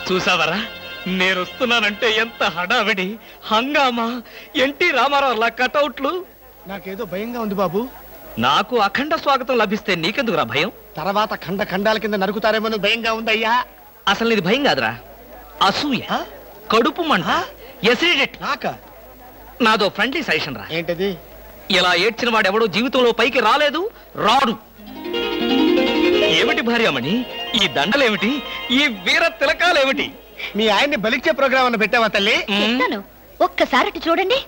చూసావరా, నేను వస్తున్నానంటే ఎంత హడావిడి, హంగామా, ఎన్టీ రామారావు కటౌట్లు. నాకేదో భయంగా ఉంది బాబు. నాకు అఖండ స్వాగతం లభిస్తే నీకెందుకురా భయం? తర్వాత ఖండ ఖండాల కింద నరుకుతారేమో భయంగా ఉందయ్యా. అసలు ఇది భయం కాదురా, అసూయ, కడుపు మంట, ఎసిడిటీ. నాదో ఫ్రెండ్లీ సజెషన్ రా. ఏంటది? ఇలా ఏడ్చిన వాడెవడో జీవితంలో పైకి రాలేదు, రాడు. ఏమిటి భార్యమణి ఈ దండలేమిటి, ఈ వీర తిలకాలేమిటి? మీ ఆయన్ని బలిచ్చే ప్రోగ్రామ్ అన్న పెట్టావా తల్లి? ఒక్కసారి చూడండి.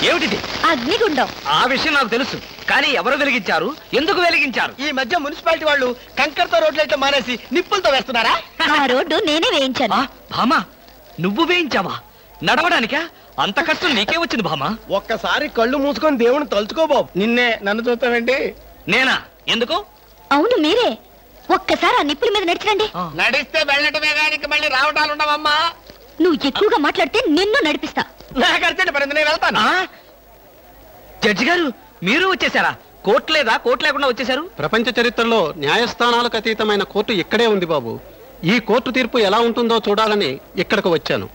ఏమిటిది? అగ్నిగుండం. ఆ విషయం నాకు తెలుసు, కానీ ఎవరు వెలిగించారు, ఎందుకు వెలిగించారు? ఈ మధ్య మున్సిపాలిటీ వాళ్ళు కంకర్తో రోడ్లైతే మానేసి నిప్పులతో వేస్తున్నారా? ఆ రోడ్డు నేనే వేయించాను. భామా, నువ్వు వేయించావా? నడవడానికా? అంత కష్టం నీకే వచ్చింది భామా? ఒక్కసారి కళ్ళు మూసుకొని దేవుని తలుచుకో బాబు. నిన్నే నన్ను చూస్తావేంటి? నేనా? ఎందుకు? అవును మీరే. ఒక్కసారి ఆ నిప్పుల మీద నడిచిరండి. నడిస్తే వెళ్ళటమే గానికి మళ్ళీ రావటాలు ఉండవమ్మా. నువ్వు ఎక్కువగా మాట్లాడితే నిన్ను నడిపిస్తా. నాకు అర్జెంట్ పడింది, నేను వెళ్తాను. జడ్జి గారు మీరు వచ్చేసారా? కోర్టు లేదా? కోర్టు లేకుండా వచ్చేసారు? ప్రపంచ చరిత్రలో న్యాయస్థానాలకు అతీతమైన కోర్టు ఇక్కడే ఉంది బాబు. ఈ కోర్టు తీర్పు ఎలా ఉంటుందో చూడాలని ఇక్కడికి వచ్చాను.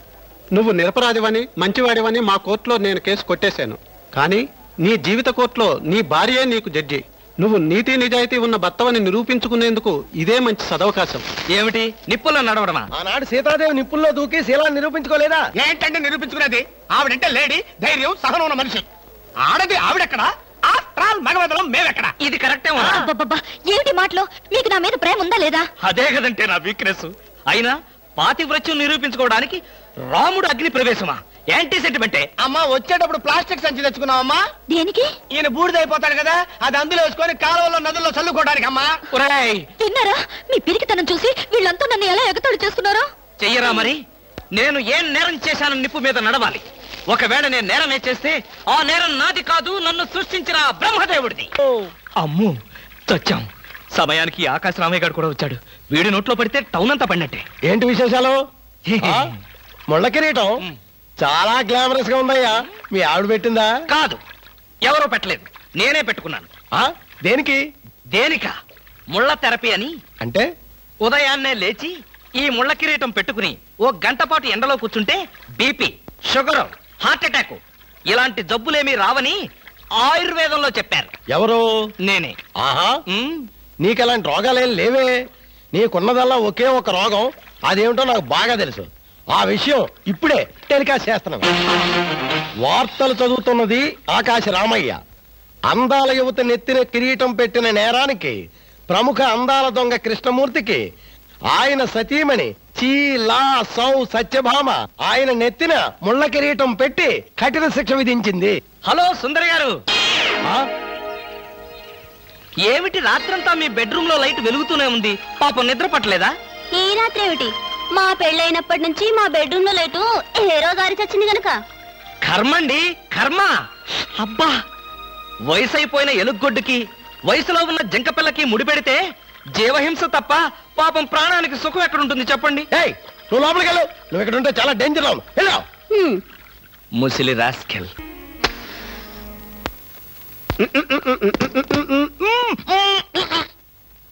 నువ్వు నిరపరాధివని, మంచివాడివని మా కోర్టులో నేను కేసు కొట్టేశాను. కానీ నీ జీవిత కోర్టులో నీ భార్యే నీకు జడ్జి. నువ్వు నీతి నిజాయితీ ఉన్న భర్తవని నిరూపించుకునేందుకు ఇదే మంచి సదవకాశం. ఏమిటి నిప్పుల్లో నడవడమా? ఆనాడు సీతాదేవి నిప్పుల్లో దూకి శీలాన్ని నిరూపించుకోలేదా? ఏంటంటే నిరూపించుకునేది? ఆవిడంటే లేడీ, ధైర్యం, సహనం ఉన్న మనిషి. ఆడది ఆవిడెక్కడ, ఆఫ్టర్ మగవదలం మేమెక్కడ? ఇది కరెక్టే. ఏమిటి మాటలు? మీకు నా మీద ప్రేమ ఉందా లేదా? అదే కదంటే నా వీక్నెస్. అయినా పాతివ్రత్యం నిరూపించుకోవడానికి రాముడు అగ్ని ప్రవేశమా? యాంటీ సెంటిమెంటే. అమ్మా వచ్చేటప్పుడు ప్లాస్టిక్ సంచి తెచ్చుకున్నావమ్మా. దేనికి? ఈయన బూడిదైపోతాడు కదా, అది అందులో వేసుకొని కాలువలో నదుల్లో చల్లుకోవడానికి అమ్మా. తిన్నారా? మీ పిరికితనం చూసి వీళ్ళంతా నన్ను ఎలా ఎగతాడు చేస్తున్నారో. చెయ్యరా మరి? నేను ఏం నేరం చేశానని నిప్పు మీద నడవాలి. ఒకవేళ నేను నేరమే చేస్తే ఆ నేరం నాది కాదు, నన్ను సృష్టించిన బ్రహ్మదేవుడిది. అమ్మో చచ్చాం. సమయానికి ఆకాశ రామయ్య గారు కూడా వచ్చాడు. వీడి నోట్లో పడితే టౌన్ అంతా పడినట్టే. ఏంటి విశేషాలు? ముళ్ళ కిరీటం చాలా గ్లామరస్ గా ఉందయ్యా. మీ ఆవిడ పెట్టిందా? కాదు, ఎవరో పెట్టలేదు, నేనే పెట్టుకున్నాను. దేనికి? దేనికా? ముళ్ళ థెరపీ అని. అంటే ఉదయాన్నే లేచి ఈ ముళ్ళ కిరీటం పెట్టుకుని ఓ గంట పాటు ఎండలో కూర్చుంటే బీపీ, షుగర్, హార్ట్ అటాక్ ఇలాంటి జబ్బులేమీ రావని ఆయుర్వేదంలో చెప్పారు. ఎవరు? నేనే. ఆహా, నీకెలాంటి రోగాలేం లేవే. నీకున్నదల్లా ఒకే ఒక రోగం, అదేమిటో నాకు బాగా తెలుసు. ఆ విషయం ఇప్పుడే టెలికాస్ట్ చేస్తున్నాం. వార్తలు చదువుతున్నది ఆకాశ రామయ్య. అందాల యువత నెత్తిన కిరీటం పెట్టిన నేరానికి ప్రముఖ అందాల దొంగ కృష్ణమూర్తికి ఆయన సతీమణి చీలా సౌ సత్యభామ ఆయన నెత్తిన ముళ్ళ కిరీటం పెట్టి కఠిన శిక్ష విధించింది. హలో సుందరి గారు, ఏమిటి రాత్రంతా మీ బెడ్రూమ్ లో లైట్ వెలుగుతూనే ఉంది? పాపం నిద్ర పట్టలేదా? ఈ రాత్రి ఏమిటి? మా పెళ్ళైనప్పటి నుంచి మా బెడ్రూమ్ లో లైటు ఏ రోజు ఆరి చచ్చింది గనక. కర్మండి, కర్మ. అబ్బా, వయసు అయిపోయిన ఎలుగొడ్డుకి వయసులో ఉన్న జింక పిల్లకి ముడిపెడితే జీవహింస తప్ప పాపం ప్రాణానికి సుఖం ఎక్కడుంటుంది చెప్పండి? నువ్వు లోపలికి వెళ్ళు. నువ్వు ఇక్కడ ఉంటే చాలా డేంజర్. ముసిలి రాస్కెల్.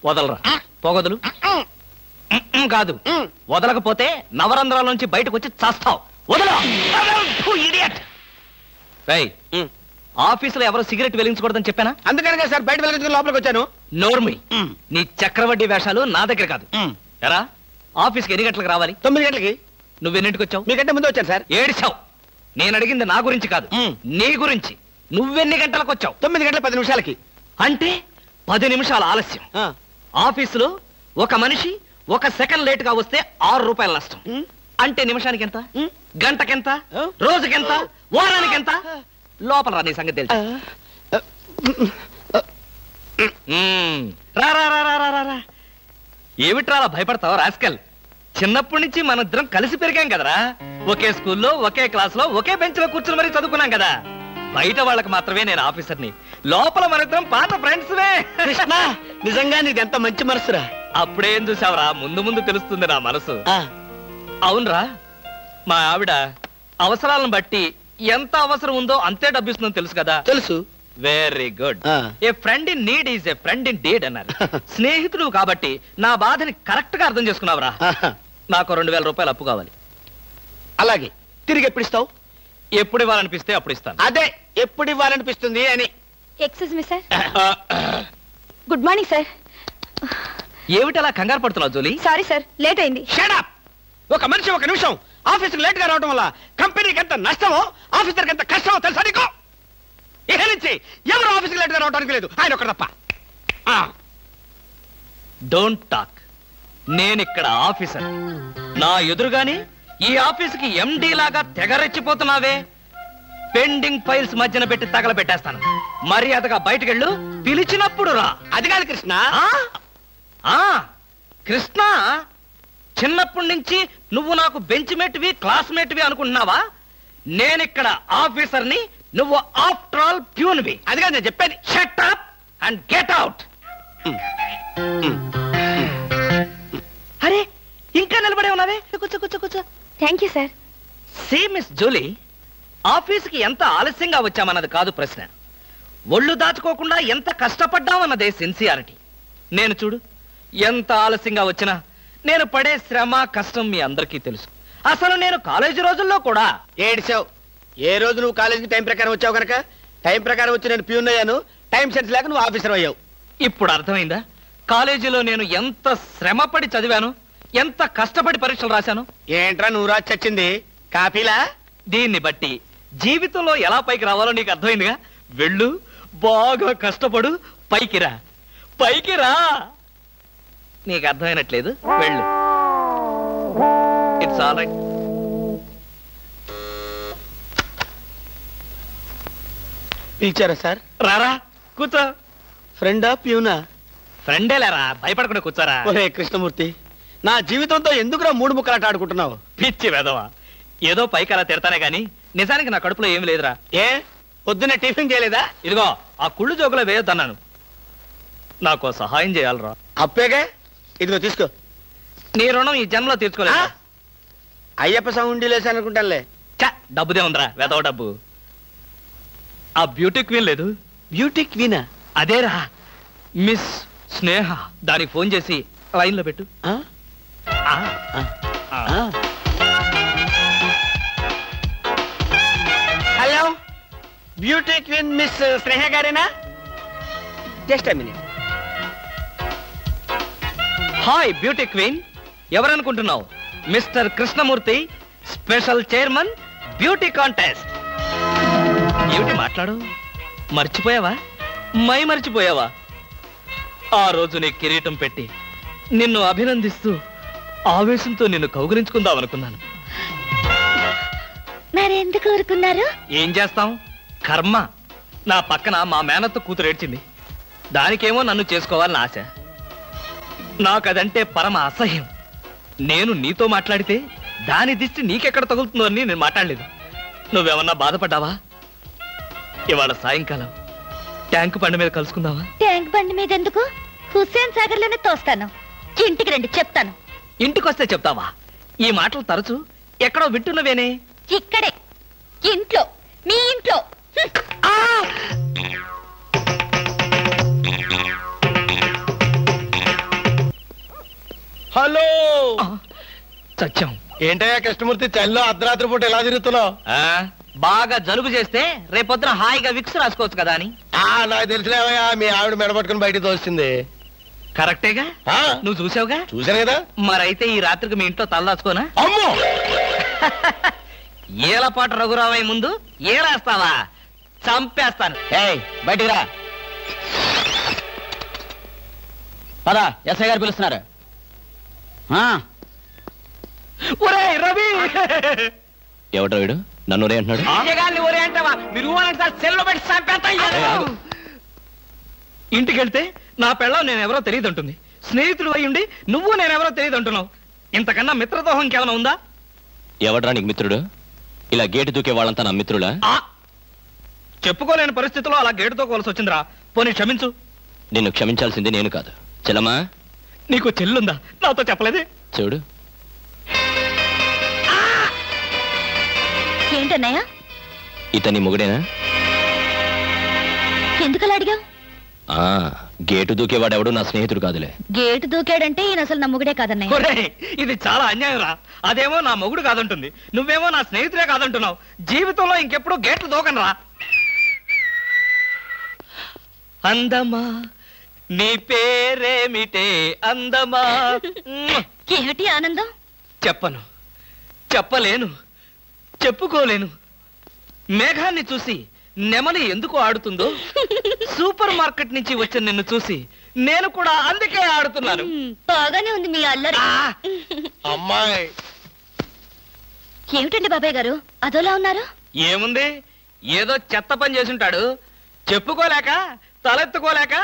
వదలరా, పొగదులు. కాదు, వదలకపోతే నవరంధ్రాల నుంచి బయటకు వచ్చి చస్తావు. వదలా. ఆఫీసులో ఎవరో సిగరెట్ వెలిగించకూడదని చెప్పానా? అందుకనే సార్ బయట వెలిగించుకుని లోపలికి వచ్చాను. నోర్మి, నీ చక్రవడ్డీ వేషాలు నా దగ్గర కాదు. ఎరా, ఆఫీస్కి ఎన్ని గంటలకు రావాలి? 9 గంటలకి. నువ్వెన్నింటికి వచ్చావు? మీకంటే ముందు వచ్చాను సార్. ఏడిచావు. నేను అడిగింది నా గురించి కాదు, నీ గురించి. నువ్వెన్ని గంటలకు వచ్చావు? 9 గంటల 10 నిమిషాలకి. అంటే 10 నిమిషాల ఆలస్యం. ఆఫీసులో ఒక మనిషి 1 సెకండ్ లేట్ గా వస్తే 6 రూపాయల నష్టం. అంటే నిమిషానికి ఎంత? గంటకెంత? రోజుకెంత? వారానికి ఎంత? లోపల రా, నీ సంగతి తెలుసు. ఏమిట్రా భయపడతావు రాస్కల్? చిన్నప్పటి నుంచి మనిద్దరం కలిసి పెరిగాం కదరా. ఒకే స్కూల్లో, ఒకే క్లాస్ లో, ఒకే బెంచ్ లో కూర్చుని మరీ చదువుకున్నాం కదా. బయట వాళ్ళకి మాత్రమే నేను ఆఫీసర్ని, లోపల మనిద్దరం పాత ఫ్రెండ్స్. నిజంగా నీది ఎంత మంచి మనసురా. అప్పుడేం చూసావురా, ముందు ముందు తెలుస్తుంది నా మనసు. అవునరా, మా ఆవిడ అవసరాలను బట్టి ఎంత అవసరం ఉందో అంతే డబ్బిస్తుందని తెలుసు కదా. తెలుసు. Very good. ఆ. A friend in need is a friend indeed అన్నారు. స్నేహితుడు కాబట్టి నా బాధని కరెక్ట్ గా అర్థం చేసుకున్నావురా. నాకు 2000 రూపాయలు అప్పు కావాలి. అలాగే తిరిగి ఎప్పుడు ఇస్తావు? ఎప్పుడు ఇవ్వాలనిపిస్తే అప్పుడు ఇస్తాను. అదే ఎప్పుడు ఇవ్వాలనిపిస్తుంది అని. Excuse me sir. Good morning sir. ఏమిటి అలా కంగారు పడుతున్నావు జోలీ? సారీ సార్, లేట్ అయింది. షడప్! ఒక మనిషి ఒక నిమిషం ఆఫీసుకు లేట్ గా రావడం వల్ల కంపెనీకి ఎంత నష్టమో ఆఫీసర్కి ఎంత కష్టమో తెలుసా నీకు? ఇక నుంచి ఎవరు ఆఫీసుకు లేట్ గా రావడానికి లేదు, ఆయన ఒకటి తప్ప. Don't talk. నేనిక్కడ ఆఫీసర్. నా ఎదురుగానే ఈ ఆఫీసుకి ఎండి లాగా తెగరెచ్చిపోతున్నావే. పెండింగ్ ఫైల్స్ మధ్యన పెట్టి తగలబెట్టేస్తాను. మర్యాదగా బయటకెళ్ళు, పిలిచినప్పుడు రా. అది కాదు కృష్ణ. కృష్ణ, చిన్నప్పటి నుంచి నువ్వు నాకు బెంచ్ మేట్వి క్లాస్మేట్వి అనుకుంటున్నావా? నేనిక్కడ ఆఫీసర్ని, నువ్వు ఆఫ్టర్ ఆల్ ప్యూన్వి. అది కాదు నేను చెప్పేది. Shut up and get out. అరే, ఇంకా నిలబడే ఉన్నావే? కూర్చో కూర్చో కూర్చో. Thank you sir. See miss Julie, ఆఫీస్కి ఎంత ఆలస్యంగా వచ్చామన్నది కాదు ప్రశ్న. ఒళ్ళు దాచుకోకుండా ఎంత కష్టపడ్డామన్నదే సిన్సియారిటీ. నేను చూడు, ఎంత ఆలస్యంగా వచ్చినా నేను పడే శ్రమ కష్టం మీ అందరికీ తెలుసు. అసలు నేను కాలేజీ రోజుల్లో కూడా ఏడిచావు. ఏ రోజు నువ్వు కాలేజీకి టైం ప్రకారం వచ్చావు కనుక టైం ప్రకారం వచ్చి నేను ప్యూన్ అయ్యాను. టైం సెన్స్ లేక నువ్వు ఆఫీసర్ అయ్యావు. ఇప్పుడు అర్థమైందా కాలేజీలో నేను ఎంత శ్రమపడి చదివాను, ఎంత కష్టపడి పరీక్షలు రాశాను? ఏంట్రా నువ్వు రాసి చచ్చింది? కాపీలా? దీన్ని బట్టి జీవితంలో ఎలా పైకి రావాలో నీకు అర్థమైందిగా. వెళ్ళు, బాగా కష్టపడు, పైకి రా. పైకి రా. నీకు అర్థమైనట్లేదు, వెళ్ళు. It's all right. పిలిచారా సార్? రారా, కూర్చో. ఫ్రెండా ప్యూనా? ఫ్రెండేలేరా, భయపడకుండా కూర్చోరా. ఒరే కృష్ణమూర్తి, నా జీవితంతో ఎందుకురా మూడు ముక్కలాట ఆడుకుంటున్నావు? పిచ్చి వెదవా, ఏదో పైకి అలా తిడతానే గాని నిజానికి నా కడుపులో ఏమి లేదురా. ఏ పొద్దున్నే టిఫిన్ చేయలేదా? ఇదిగో ఆ కుళ్ళు జోకులో వేయొద్దన్నాను. నాకు సహాయం చేయాలరా. అప్పేగా, ఇదిగో తీసుకో. నీ రుణం ఈ జన్మలో తీర్చుకోలేదు. అయ్యప్ప సౌండి లేసానుకుంటానులే. డబ్బుదే ఉందిరా, వెదవ డబ్బు. ఆ బ్యూటీ క్వీన్ లేదు? బ్యూటీ క్వీనా? అదేరా, మిస్ స్నేహ. దానికి ఫోన్ చేసి లైన్ లో పెట్టు. Hello, beauty queen miss Sneha గారేనా? Just a minute. Hi beauty queen, ఎవరనుకుంటున్నావు? Mister Krishnamurthy, special chairman, beauty contest. ఏమిటి మాట్లాడు? మర్చిపోయావా? మర్చిపోయావా? ఆ రోజు నీ కిరీటం పెట్టి నిన్ను అభినందిస్తూ ఆవేశంతో నిన్ను కౌగిలించుకుందామనుకున్నాను. మరెందుకు ఊరుకున్నారు? ఏం చేస్తాం, కర్మ. నా పక్కన మా మేనత్త కూతురు ఏడ్చింది. దానికేమో నన్ను చేసుకోవాలని ఆశ. నాకదంటే పరమ అసహ్యం. నేను నీతో మాట్లాడితే దాని దిష్టి నీకెక్కడ తగులుతుందో అని నేను మాట్లాడలేదు. నువ్వేమన్నా బాధపడ్డావా? ఇవాళ సాయంకాలం ట్యాంకు బండి మీద కలుసుకుందావా? ట్యాంక్ బండి మీద ఎందుకు? హుస్సేన్ సాగర్ లోనే తోస్తాను. ఇంటికి రండి, చెప్తాను. ఇంటికొస్తే చెప్తావా? ఈ మాటలు తరచు ఎక్కడో వింటున్నవేనే. ఇక్కడే, ఇంట్లో, మీ ఇంట్లో. హలో. సత్యం, ఏంటయ్యా కృష్ణమూర్తి, చల్లో అర్ధరాత్రి పూట ఎలా తిరుగుతున్నావు? బాగా జలుబు చేస్తే రేపొద్దున హాయిగా విక్స్ రాసుకోవచ్చు కదా అని. నాకు తెలిసినవయ్యా, మీ ఆవిడ మెడపట్టుకుని బయటికి తోస్తుంది. కరెక్టేగా, నువ్వు చూసావుగా. చూశాను కదా. మరైతే ఈ రాత్రికి మీ ఇంట్లో తలదాచుకోనా? అమ్మో, ఏలపాటు రఘురామయ్య ముందు ఏలేస్తావా? చంపేస్తాను. బయటికి రా. పదా, ఎస్ఐ గారు పిలుస్తున్నారు. ఒరేయ్ రవి! ఎవడో వీడు నన్ను ఒరే అంటున్నాడు. ఒరే అంటావా? మీరు సెల్లో పెట్టి చంపేస్తా. ఇంటికి వెళ్తే నా పెళ్ళం నేనెవరో తెలియదు అంటుంది. స్నేహితుడు అయి ఉండి నువ్వు నేనెవరో తెలియదు అంటున్నావు. ఇంతకన్నా మిత్రదోహం ఇంకేమైనా ఉందా? ఎవడ్రా నీకు మిత్రుడు? ఇలా గేటు దూకే వాళ్ళంతా నా మిత్రులా? చెప్పుకోలేని పరిస్థితిలో అలా గేటుతో కోల్సి వచ్చిందిరా. పోనీ క్షమించు. నిన్ను క్షమించాల్సింది నేను కాదు. చెల్లమ్మా, నీకు చెల్లుందా? నాతో చెప్పలేదే. చూడు, ఏంటన్నయ్య? ఇతని మొగుడేనా? ఎందుకలా అడిగావు? గేటు దూకేవాడెవడు నా స్నేహితుడు కాదులే. గేటు దూకాడంటే ఈయన అసలు నా మొగుడే కాదన్నయ్య. ఒరేయ్, ఇది చాలా అన్యాయం రా. అదేమో నా మొగుడు కాదంటుంది, నువ్వేమో నా స్నేహితుడే కాదంటున్నావు. జీవితంలో ఇంకెప్పుడు గేట్లు దూకనరా. అందమా నీ పేరేమిటే అందమా? ఏమిటి ఆనందం? చెప్పను, చెప్పలేను, చెప్పుకోలేను. మేఘాన్ని చూసి నెమలి ఎందుకు ఆడుతుందో, సూపర్ మార్కెట్ నుంచి వచ్చిన నిన్ను చూసి నేను కూడా అందుకే ఆడుతున్నాను. బాగానే ఉంది మీ అల్లరి. అమ్మాయి ఏమిటండి బాబాయ్ గారు అదోలా ఉన్నారు? ఏముంది, ఏదో చెత్త పని చేసుంటాడు. చెప్పుకోలేక తలెత్తుకోలేక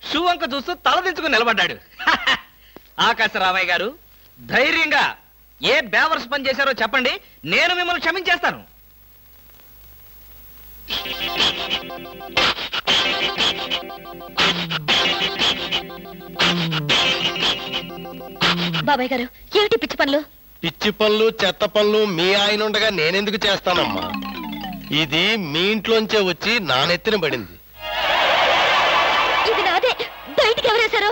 షూ వంక చూస్తూ తలదించుకుని నిలబడ్డాడు. ఆకాశరామయ్య గారు, ధైర్యంగా ఏ బేవర్స్ పని చేశారో చెప్పండి, నేను మిమ్మల్ని క్షమించేస్తాను. బాబాయ్ గారు ఏమిటి పిచ్చి పనులు? పిచ్చి పనులు చెత్త పనులు మీ ఆయన ఉండగా నేనెందుకు చేస్తానమ్మా? ఇది మీ ఇంట్లోంచే వచ్చి నా నెత్తిన పడింది. ఇది నాదే, బయటికి ఎవరేశారు?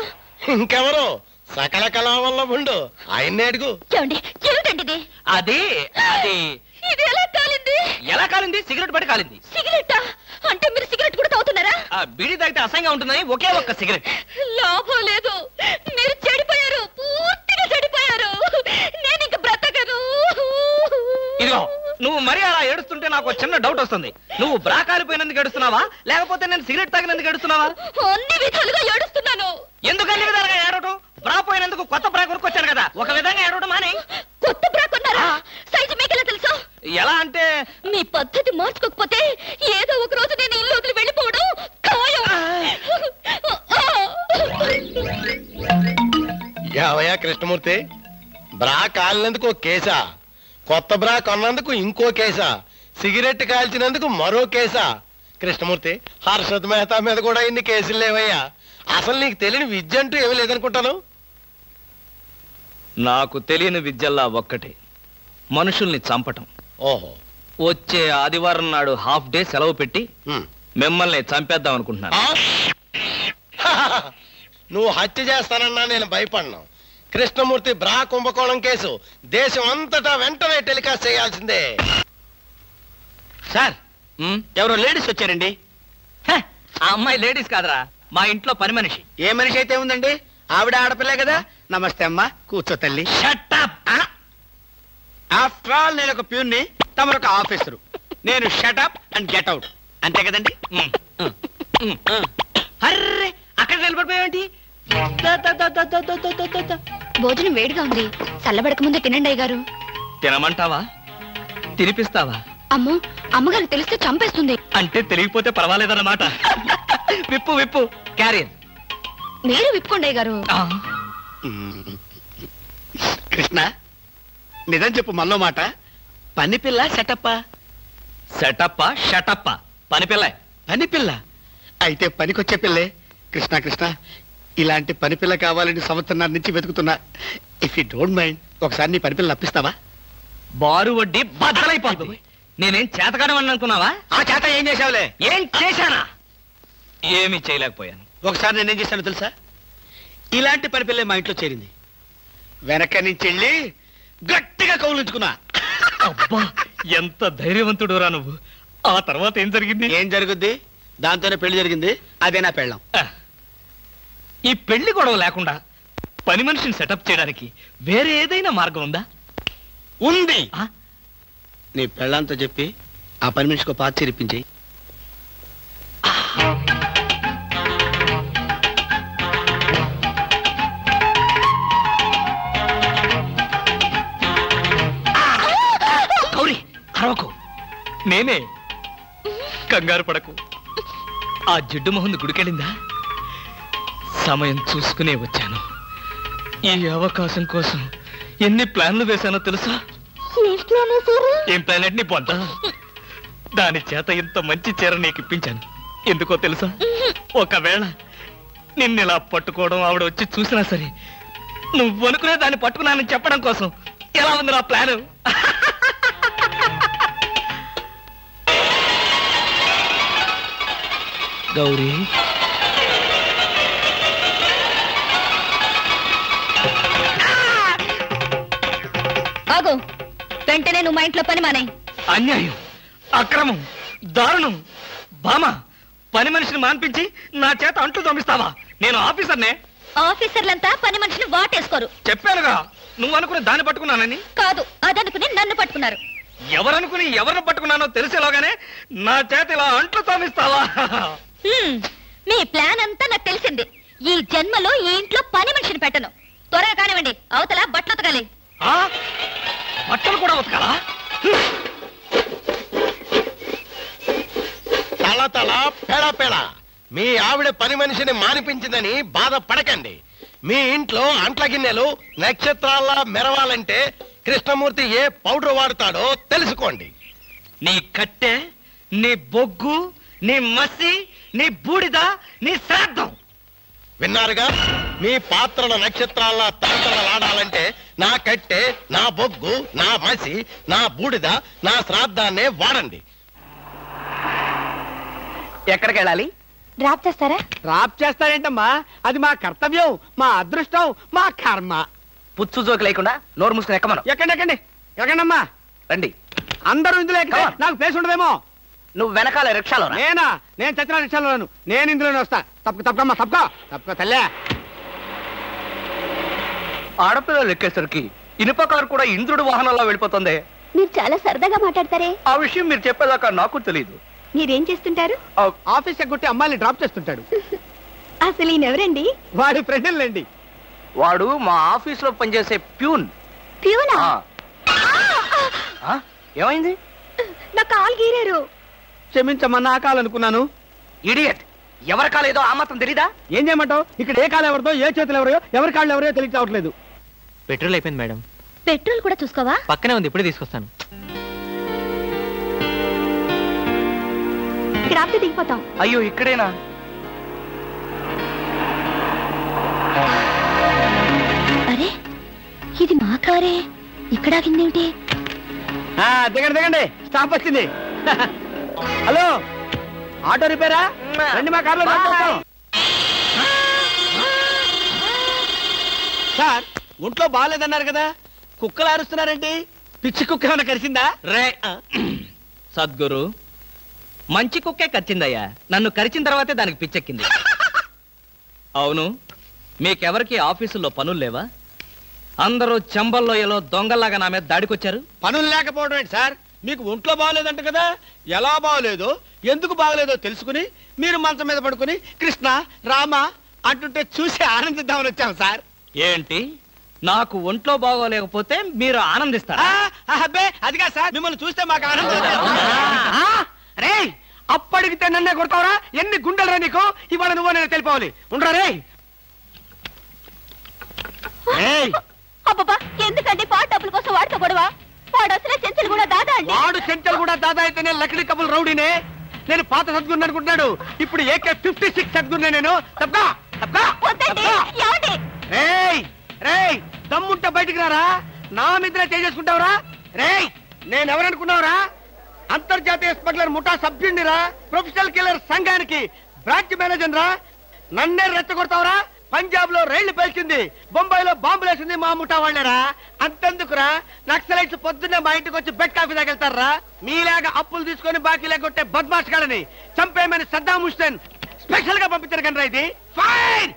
ఇంకెవరో సకల కళా వల్ల ఉండు ఆయన్నే అడుగు. ఏమండి ఏమిటండి ఇది? అది అది ఇది ఎలా కాలింది? ఎలా కాలింది? సిగరెట్ పడి కాలింది. సిగరెట్టా? అంటే మీరు సిగరెట్ కూడా తాగుతున్నారా? ఆ బీడీ తాగితే అసహ్యంగా ఉంటుందని ఒకే ఒక్క సిగరెట్. లాభం లేదు, మీరు చెడిపోయారు, పూర్తిగా చెడిపోయారు. నేను ఇంక బ్రతకను. ఇదిగో, నువ్వు మరీ అలా ఏడుస్తుంటే నాకు చిన్న డౌట్ వస్తుంది. నువ్వు బ్రా కాలిపోయినందుకు ఏడుస్తున్నావా, లేకపోతే నేను సిగరెట్ తాగినందుకు ఏడుస్తున్నావా? అన్ని విధాలుగా ఏడుస్తున్నాను. ఎందుకు అన్ని విధాలుగా ఏడవటం? బ్రా పోయినందుకు కొత్త బ్రా కొనుక్కొచ్చాను కదా, ఒక విధంగా ఏడవడం మాని. కొత్త బ్రా కొన్నారా? సైజు మీకెలా తెలుసు? ఎలా అంటే మీ పద్ధతి మార్చుకోకపోతే ఏదో ఒక రోజు నేను ఇల్లు వదిలి వెళ్ళిపోవడం ఖాయం. యావయ్యా కృష్ణమూర్తి, బ్రా కాలినందుకు ఒక కేసా, కొత్త బ్రా కొన్నందుకు ఇంకో కేసా, సిగరెట్ కాల్చినందుకు మరో కేసా? కృష్ణమూర్తి, హర్షద్ మెహతా మీద కూడా ఇన్ని కేసులు లేవయ్యా. అసలు నీకు తెలియని విద్య అంటూ ఏమీ లేదనుకుంటాను. నాకు తెలియని విద్యల్లా ఒక్కటే, మనుషుల్ని చంపటం. ఓహో, వచ్చే ఆదివారం నాడు హాఫ్ డే సెలవు పెట్టి మిమ్మల్ని చంపేద్దాం అనుకుంటున్నాను. నువ్వు హత్య చేస్తానన్నా నేను భయపడ్ను. కృష్ణమూర్తి బ్రా కుంభకోణం కేసు దేశం అంతటా వెంటనే టెలికాస్ట్ చేయాల్సిందే. సార్, ఎవరో లేడీస్ వచ్చారండి. ఆ అమ్మాయి లేడీస్ కాదరా, మా ఇంట్లో పని మనిషి. ఏ మనిషి అయితే ఉందండి, ఆవిడ ఆడపిల్లే కదా. నమస్తే అమ్మా, కూర్చో తల్లి. Shut up! ఆఫ్టర్ ఆల్ నేను ఒక ప్యూన్ని, తమరు ఒక ఆఫీసరు. నేను షటప్ అండ్ గెట్ అవుట్, అంతే కదండి. అర్రే, అక్కడ నిలబడిపోయావేంటి? భోజనం వేడిగా ఉంది, చల్లబడక ముందే తినండి అయ్యగారు. తినమంటావా? తినిపిస్తావా? అమ్మో, అమ్మగారికి తెలిస్తే చంపేస్తుంది. అంటే తెలియకపోతే పర్వాలేదన్నమాట. విప్పు విప్పు, క్యారియర్. మీరు విప్పుకోండి అయ్యగారు. కృష్ణ, నిజం చెప్పు, మనలో మాట. పని పిల్ల సెటప్పా? సెటప్పా షటప్పా? పని పిల్ల. పని పిల్ల అయితే పనికొచ్చే పిల్లే. కృష్ణ కృష్ణ, ఇలాంటి పని పిల్ల కావాలని సంవత్సరం నుంచి వెతుకుతున్నా. ఇఫ్ యూ డోంట్ మైండ్, ఒకసారి నీ పని పిల్ల అప్పిస్తావా? బారు వడ్డీ బద్దలైపోతుంది. నేనేం చేతకాడమని అనుకున్నావా? ఆ చేత ఏం చేసావులే? ఏం చేశానా? ఏమీ చేయలేకపోయాను. ఒకసారి నేనేం చేశాను తెలుసా? ఇలాంటి పని పిల్లే మా ఇంట్లో చేరింది. వెనక నుంచి వెళ్ళి గట్టిగా కౌలించుకున్నా. అబ్బా, ఎంత ధైర్యవంతుడు రా నువ్వు. ఆ తర్వాత ఏం జరిగింది? ఏం జరుగుద్ది? దాంతోనే పెళ్లి జరిగింది. అదే నా పెళ్ళం. ఈ పెళ్లి గొడవ లేకుండా పని మనిషిని సెటప్ చేయడానికి వేరే ఏదైనా మార్గం ఉందా? ఉంది. నీ పెళ్ళంతో చెప్పి ఆ పని మనిషికి పాత చిరిపించి. గౌరీ, అరవకు. నేనే. కంగారు పడకు. ఆ జిడ్డు మొహంది గుడికెళ్ళిందా? సమయం చూసుకునే వచ్చాను. ఈ అవకాశం కోసం ఎన్ని ప్లాన్లు వేశానో తెలుసా? ఏం ప్లాన్ అంటే నీ పొంద. దాని చేత ఇంత మంచి చీర నీకు ఇప్పించాను. ఎందుకో తెలుసా? ఒకవేళ నిన్నిలా పట్టుకోవడం ఆవిడ వచ్చి చూసినా సరే, నువ్వు అనుకునే దాన్ని పట్టుకున్నానని చెప్పడం కోసం. ఎలా ఉంది నా ప్లాను? గౌరీ ఆగు, వెంటనే నువ్వు మా ఇంట్లో పని మానే. అన్యాయం, అక్రమం, దారుణం. బామ, పని మనిషిని మాన్పించి నా చేత అంటూ తోమిస్తావా? నేను ఆఫీసర్నే. ఆఫీసర్లంతా పని మనిషిని వాటేసుకోరు. చెప్పానుగా, నువ్వు అనుకుని దాన్ని పట్టుకున్నానని. కాదు, అదనుకుని నన్ను పట్టుకున్నారు. ఎవరనుకుని ఎవరిని పట్టుకున్నానో తెలిసేలాగానే నా చేత ఇలా అంటూ తోమిస్తావా? మీ ప్లాన్ అంతా నాకు తెలిసింది. ఈ జన్మలో ఈ ఇంట్లో పని మనిషిని పెట్టను. త్వరగా కానివ్వండి, అవతల బట్టలు ఉతకాలి. బట్టలు కూడా ఉతకాలా? తల తల పెడ పెడ. మీ ఆవిడ పని మనిషిని మానిపించిందని బాధపడకండి. మీ ఇంట్లో అంట్ల గిన్నెలు నక్షత్రాల్లా మెరవాలంటే కృష్ణమూర్తి ఏ పౌడర్ వాడతాడో తెలుసుకోండి. నీ కట్టె, నీ బొగ్గు, నీ మసి, నీ బూడిద, నీ శ్రాద్ధం. విన్నారుగా? మీ పాత్రల నక్షత్రాల్లా తలతలలాడాలంటే నా కట్టె, నా బొగ్గు, నా మసి, నా బూడిద, నా శ్రాద్ధాన్నే వాడండి. ఎక్కడికి వెళ్ళాలి? డ్రాప్ చేస్తారా? డ్రాప్ చేస్తారేంటమ్మా? అది మా కర్తవ్యం, మా అదృష్టం, మా కర్మ. పుచ్చు జోకి లేకుండా నోరు మూసుకుని ఎక్కమను. ఎక్కండి ఎక్కండమ్మా. రండి. అందరూ ఇందులో ఎక్కితే నాకు ప్లేస్ ఉండదేమో. నువ్వు వెనకాల రిక్షాలో. నేను చచ్చిన రిక్షాలోను. నేను ఇందులోనే వస్తా. తప్పకమ్మా, తప్పక తల్లే. ఆడపిల్లలు ఎక్కేసరికి ఇనుప కారు కూడా ఇంద్రుడు వాహనంలో వెళ్ళిపోతుంది. మీరు చాలా సరదాగా మాట్లాడతారే. ఆ విషయం మీరు చెప్పేదాకా నాకు తెలియదు. మీరేం చేస్తుంటారు? ఆఫీస్ ఎగ్గొట్టి అమ్మాయిని డ్రాప్ చేస్తుంటాడు. అసలు ఈయనెవరండి? వాడి ఫ్రెండ్లండి. వాడు మా ఆఫీస్ లో పనిచేసే ప్యూన్. ప్యూనా? ఏమైంది? నా కాలు గీరారు. క్షమించమ్మా, నా కాలనుకున్నాను. ఇడియట్, ఎవరి కాలేదో ఆ మాత్రం తెలీదా? ఏం చేయమంటావు? ఇక్కడ ఏ కాలు ఎవరిదో, ఏ చేతులు ఎవరో, ఎవరి కాళ్ళు ఎవరో తెలియవట్లేదు. పెట్రోల్ అయిపోయింది మేడం. పెట్రోల్ కూడా చూసుకోవా? పక్కనే ఉంది, ఇప్పుడే తీసుకొస్తాను. ఇక్కడ ఆపితే దిగిపోతాం. అయ్యో, ఇక్కడేనా? అరే, ఇది మా కారే. ఇక్కడ ఆగిందేమిటి? దిగండి, స్టాప్ వచ్చింది. హలో, ఆటో రిపేరా? రండి, మా కార్లో సార్. ఒంట్లో బాగాలేదన్నారు కదా, కుక్కలు అరుస్తున్నారేంటి? పిచ్చి కుక్క ఏమైనా కరిచిందా? రే సద్గురు, మంచి కుక్కే కరిచిందయ్యా. నన్ను కరిచిన తర్వాతే దానికి పిచ్చెక్కింది. అవును, మీకెవరికి ఆఫీసుల్లో పనులు లేవా? అందరూ చెంబల్లోయలో దొంగల్లాగా నా మీద దాడికొచ్చారు. పనులు లేకపోవడం ఏంటి సార్? మీకు ఒంట్లో బాగలేదంట కదా, ఎలా బాగలేదో ఎందుకు బాగలేదో తెలుసుకుని మీరు మంచం మీద పడుకుని కృష్ణ రామ అంటుంటే చూసి ఆనందిద్దామని వచ్చాం సార్. ఏంటి, నాకు ఒంట్లో బాగోలేకపోతే మీరు ఆనందిస్తారా? అబ్బే, అదిగా సార్, మిమ్మల్ని చూస్తే మాకు ఆనందం. రే, అప్పడిగితే నన్నే కొడతావరా? ఎన్ని గుండెలరా నీకు? ఇవాళ నువ్వు నేను తెలిపోవాలి. ఉండరా రే? అబ్బబ్బా, ఎందుకండి పాట డబ్బుల కోసం వాడుతో గొడవ? వాడు అసలే చెంచలు కూడా దాదా అండి. వాడు చెంచలు కూడా దాదా అయితేనే లక్డీ కబుల్ రౌడీనే. నేను పాత సద్గురు అనుకుంటున్నాడు. ఇప్పుడు AK-56 సద్గురునే నేను. రేయ్, దమ్ముంటే బయటికి రారా? నా మీద చేసుకుంటావురా? రేయ్, నేనెవరనుకున్నావురా? అంతర్జాతీయ స్మగ్లర్ ముఠా సభ్యుడిరా, ప్రొఫెషనల్ కిల్లర్ సంఘానికి బ్రాంచ్ మేనేజర్ రా. నన్నే రెచ్చగొడతావురా? పంజాబ్ లో రైళ్లు పేల్చింది, బొంబాయిలో బాంబులు వేసింది మా ముఠా వాళ్ళరా. అంతెందుకురా, నక్సలైట్స్ పొద్దున్నే మా ఇంటికి వచ్చి బెడ్ కాఫీ తాగెళ్తారా? మీలాగా అప్పులు తీసుకొని బాకీ లేకొట్టే బద్మాష్ గాలని చంపేయమని సద్దాం హుస్సేన్ స్పెషల్ గా పంపించారు కనరా. ఇది ఫైన్.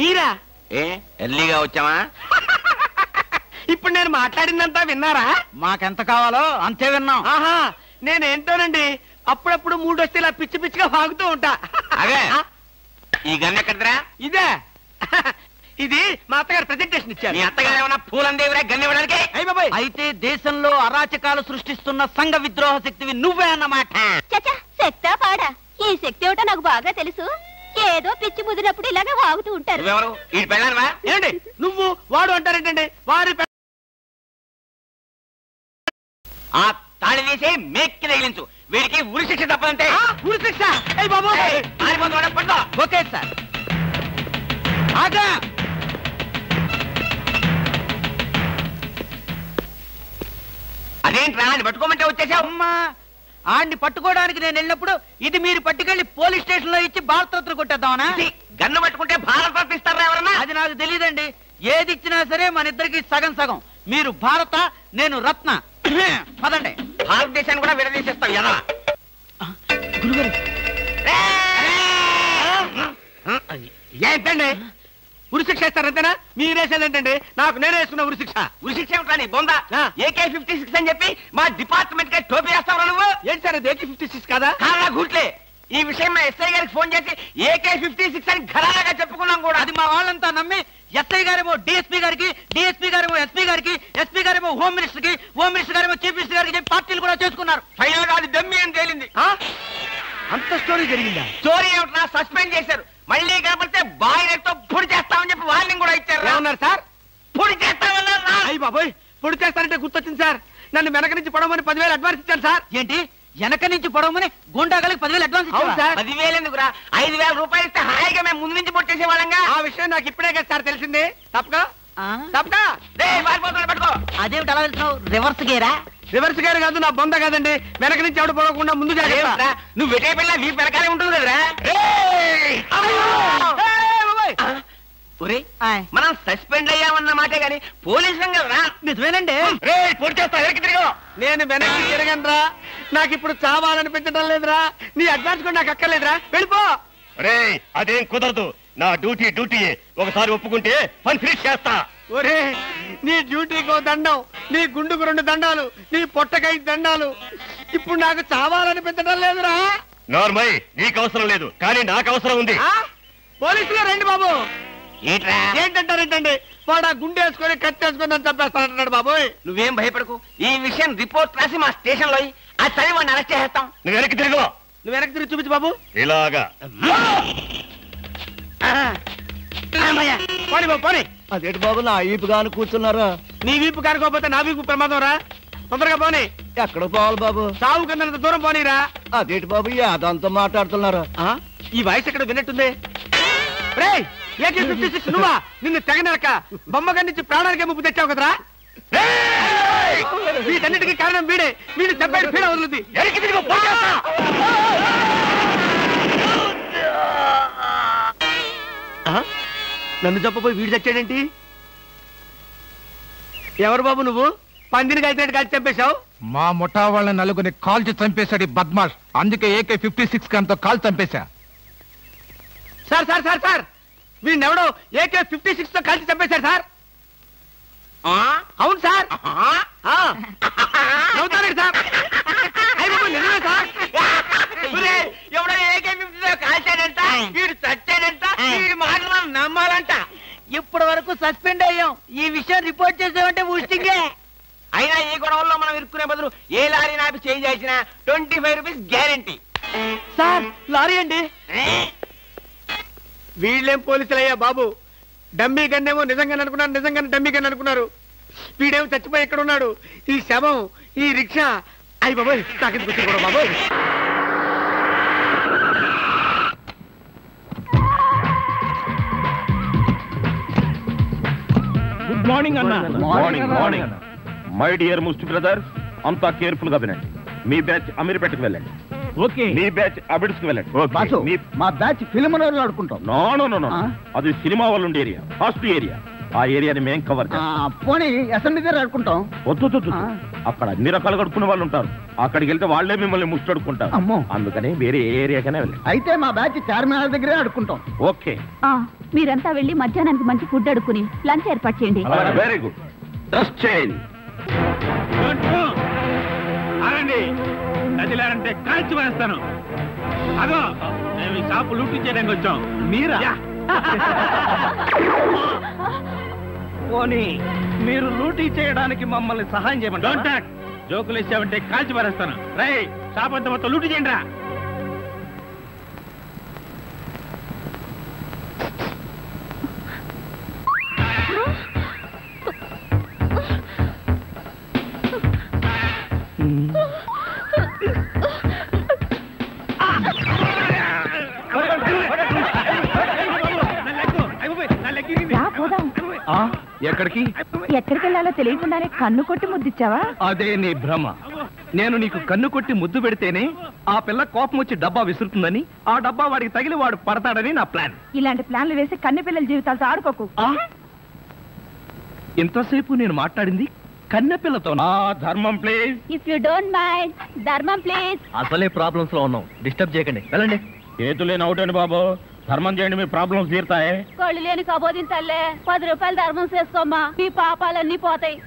మీరా? ఎర్లీగా వచ్చావా? ఇప్పుడు నేను మాట్లాడిందంతా విన్నారా? మాకెంత కావాలో అంతే విన్నాం. ఆహా, నేనేంటోనండి అప్పుడప్పుడు మూడు వస్తే ఇలా పిచ్చి పిచ్చిగా వాగుతూ ఉంటా. ఈ గన్ ఎక్కడరా? ఇదే, ఇది మా అత్తగారు ప్రెజెంటేషన్ ఇచ్చారు. మీ అత్తగారు ఏమన్నా పూలందేవిరా గన్ ఇవ్వడానికి? అయ్య బాబాయ్, అయితే దేశంలో అరాచకాలు సృష్టిస్తున్న సంఘ విద్రోహ శక్తివి నువ్వే అన్నమాట. చచ్చా, శక్తా పాడా? ఈ శక్తి ఏమిటో నాకు బాగా తెలుసు. ఏదో పిచ్చి ముదిరినప్పుడు ఇలాగే వాగుతూ ఉంటారు. నువ్వెవరు? ఈ పెళ్ళానువా? ఏంటి నువ్వు వాడు అంటారేంటండి? వారి ఆ తాళి తీసి మేక్కి తగిలించు. వీడికి ఉరి శిక్ష తప్పదంటే. ఉరి శిక్ష? అయ్య బాబోయ్, ఓకే సార్. అదేంట్రా అని పట్టుకోమంటే వచ్చేసావు. అమ్మా ఆడిని పట్టుకోవడానికి నేను వెళ్ళినప్పుడు ఇది మీరు పట్టుకెళ్లి పోలీస్ స్టేషన్ లో ఇచ్చి భారతరత్న కొట్టేద్దామనా? గన్ను పట్టుకుంటే భారత రత్న ఇస్తారా ఎవరన్నా? అది నాకు తెలియదండి. ఏది ఇచ్చినా సరే మన ఇద్దరికి సగం సగం. మీరు భారత, నేను రత్న. పదండి. భారతదేశాన్ని కూడా విడదీసేస్తాం ఎలా? గురుగారు ఏంటండి ఉరిశిక్ష ఇస్తారంతేనా? మీరేసేదేంటండి? నాకు నేనే వేసుకున్న ఉరిశిక్ష. ఉరిశిక్ష ఏమిటని బొందా? AK-56 అని చెప్పి మా డిపార్ట్మెంట్ కి టోపీ వేస్తావు నువ్వు. ఏంటి సార్ అది AK-56 కాదా? కాదా గుట్లే. ఈ విషయం మా ఎస్ఐ గారికి ఫోన్ చేసి AK-56 అని ఘరాగా చెప్పుకున్నాం కూడా. అది మా వాళ్ళంతా నమ్మి ఎస్ఐ గారేమో డిఎస్పీ గారికి, డిఎస్పీ గారేమో ఎస్పీ గారికి, ఎస్పీ గారేమో హోమ్ మినిస్టర్ కి, హోమ్ మినిస్టర్ గారేమో చీఫ్ మినిస్టర్ గారికి చెప్పి పార్టీలు కూడా చేసుకున్నారు. ఫైనల్ గా అది దమ్మి అని తేలింది. అంత స్టోరీ జరిగిందా? స్టోరీ ఏమిటా? సస్పెండ్ చేశారు. మళ్ళీ కనపడితే బాయిలతో పొడి చేస్తామని చెప్పి వార్నింగ్ కూడా ఇచ్చారు. ఏమన్నారు సార్? పొడి చేస్తామన్నారు. అయ్యి బాబోయ్, పొడి చేస్తారంటే గుర్తొచ్చింది సార్. నన్ను వెనక నుంచి పొడవమని 10,000 అడ్వాన్స్ ఇచ్చాను సార్. ఏంటి వెనక నుంచి పొడవమని గుండాగలకి 10,000 అడ్వాన్స్ ఇచ్చాను సార్. 10,000 ఎందుకురా? 5,000 రూపాయలు ఇస్తే హాయిగా మేము ముందు నుంచి పొడి చేసేవాళ్ళంగా. ఆ విషయం నాకు ఇప్పుడే కదా సార్ తెలిసింది. తప్పగా తప్పగా పట్టుకో. అదేమిటి అలా వెళ్తున్నావు? రివర్స్ గేరా? రివర్స్ గారు కాదు, నా బొంద కాదండి. వెనక నుంచి ఎవడు పోకుండా ముందు జాగ్రత్త. నువ్వు వెటే పిల్ల వీ వెనకాలే ఉంటుంది కదరా. మనం సస్పెండ్ అయ్యామన్న మాటే గాని పోలీసులం కదరా. నిజమేనండి. పొడి చేస్తా వెనక్కి తిరిగి. నేను వెనక్కి తిరగనరా. నాకు ఇప్పుడు చావాలనిపించడం లేదురా. నీ అడ్వాన్స్ కూడా నాకు అక్కర్లేదురా. వెళ్ళిపో. అదేం కుదరదు. నా డ్యూటీ ఒకసారి ఒప్పుకుంటే పని ఫినిష్ చేస్తా. ఒరే నీ డ్యూటీకో దండం, నీ గుండుకు 2 దండాలు, నీ పొట్టకై దండాలు. ఇప్పుడు నాకు చావాలనిపించడం లేదురా. నార్మల్ నీకు అవసరం లేదు, కానీ నాకు అవసరం ఉంది. పోలీసులు రండి బాబు. ఏంటంటారేంటండి? వాడు ఆ గుండె వేసుకొని కత్తి వేసుకొని నన్ను చంపేస్తానంటున్నాడు బాబోయ్. నువ్వేం భయపడకు. ఈ విషయం రిపోర్ట్ రాసి మా స్టేషన్ లో ఆ చదివి వాడిని అరెస్ట్ చేస్తాం. నువ్వు వెనక్కి తిరుగు. నువ్వు వెనక్కి తిరిగి చూపించు బాబు. ఇలాగా పోనీ బాబు పోనీ. అదేంటి బాబు నా వీపు కాను కూర్చున్నారా? నీ వీపు కానుకోకపోతే నా వీపు ప్రమాదం రా. తొందరగా పోనీ. ఎక్కడ పోవాలి బాబు? సాగు కన్నంత దూరం పోనీరా. అదేంటి బాబు అదంతా మాట్లాడుతున్నారా? ఈ వాయిస్ ఎక్కడ విన్నట్టుంది. రేయ్ AK-56 నువ్వా? నిన్ను తెగనరక బొమ్మగారి నుంచి ప్రాణానికే ముప్పు తెచ్చావు కదరా. వీటన్నిటికీ కారణం వీడే. వీడు చెప్పాడు పీడ వదులుద్ది. నన్ను చెప్పబోయి వీడు చచ్చాడేంటి? ఎవరు బాబు నువ్వు? పందిని కలిసినట్టు కలిసి చంపేశావు. మా ముఠా వాళ్ళ నలుగురిని కాల్చి చంపేశాడు బద్మాష్. అందుకే AK-56 గన్తో కాల్ చంపేశా. సార్ సార్ సార్ సార్ వీడినెవడో AK-56 తో కలిసి చంపేశారు సార్. అవును సార్. నవ్వుతారండి సార్. నిజమే సార్. ఎవడో AK-56 తో కాల్చాడంట, వీడు చచ్చాడంట, వీడి మాటలు నమ్మాలంట. ఇప్పటి వరకు సస్పెండ్ అయ్యాం. ఈ విషయం రిపోర్ట్ చేసామంటే ఊస్టింగే. అయినా ఈ గొడవల్లో మనం ఇరుక్కునే బదులు ఏ లారీ నాపి చేంజ్ చేసినా 25 రూపీస్ గ్యారెంటీ. సార్ లారీ అండి. వీళ్ళేం పోలీసులయ్యా బాబు. డమ్మీ గన్నేమో నిజంగానే అనుకున్నారు, నిజంగానే డమ్మీ గన్ అనుకున్నారు. వీడేమో చచ్చిపోయి ఎక్కడ ఉన్నాడు? ఈ శవం, ఈ రిక్షా. అయ్యి బాబోయ్ నాకెందుకు వచ్చింది కూడా బాబోయ్. గుడ్ మార్నింగ్ అన్న. మార్నింగ్. మై డియర్ ముస్టి బ్రదర్స్, అంతా కేర్ఫుల్ గా వినండి. మీ బ్యాచ్ అమీర్పేటకు వెళ్ళండి. ఓకే. మీ బ్యాచ్ అబిడ్స్ కి వెళ్ళండి. మా బ్యాచ్ ఫిల్మ్ ఆడుకుంటాం. నో అది సినిమా వాళ్ళు ఉండే ఏరియా, ఫస్ట్ ఏరియా. ఆ ఏరియాని మేం కవర్ చేస్తాం. పోనీ అసెంబ్లీ దగ్గర ఆడుకుంటాం. వద్దు, అక్కడ అన్ని రకాలుగా అడుక్కునే వాళ్ళు ఉంటారు. అక్కడికి వెళ్తే వాళ్ళే మిమ్మల్ని ముష్టి అడుక్కుంటారు. అమ్మో. అందుకని వేరే ఏరియాకనే వెళ్ళండి. అయితే మా బ్యాచ్ చార్మినార్ దగ్గరే ఆడుకుంటాం. ఓకే. మీరంతా వెళ్ళి మధ్యాహ్నానికి మంచి ఫుడ్ అడుక్కుని లంచ్ ఏర్పాటు చేయండి. Very good. Dress change. అరండి నదిలారంటే కాల్చి వేస్తాను. అదో మేము ఈ షాపు లూటీ చేయడానికి వచ్చాం. మీరా? పోనీ మీరు లూటీ చేయడానికి మమ్మల్ని సహాయం చేయమండి. Don't talk. జోకులు ఇచ్చావంటే కాల్చి పారేస్తాను. రై షాప్ అంతా మొత్తం లూటీ చేయండి రా. ఎక్కడికి? ఎక్కడికి వెళ్ళాలో తెలియకుండానే కన్ను కొట్టి ముద్దిచ్చావా? అదే నీ భ్రమ. నేను నీకు కన్ను కొట్టి ముద్దు పెడితేనే ఆ పిల్ల కోపం వచ్చి డబ్బా విసురుతుందని, ఆ డబ్బా వాడికి తగిలి వాడు పడతాడని నా ప్లాన్. ఇలాంటి ప్లాన్లు వేసి కన్నె పిల్లల జీవితాలతో ఆడుకోకు. ఇంతసేపు నేను మాట్లాడింది కన్నె పిల్లతో. ధర్మం please. If you don't mind, ధర్మం ప్లీజ్. అసలే ప్రాబ్లమ్స్ లో ఉన్నాం, డిస్టర్బ్ చేయకండి, వెళ్ళండి. చేతులేని అవుటండి బాబు, ధర్మం చేయండి, మీ ప్రాబ్లమ్స్ తీరుతాయి. కళ్ళు లేని కబోదింతల్లే 10 రూపాయలు ధర్మం చేసుకోమ్మా, మీ పాపాలన్నీ పోతాయి.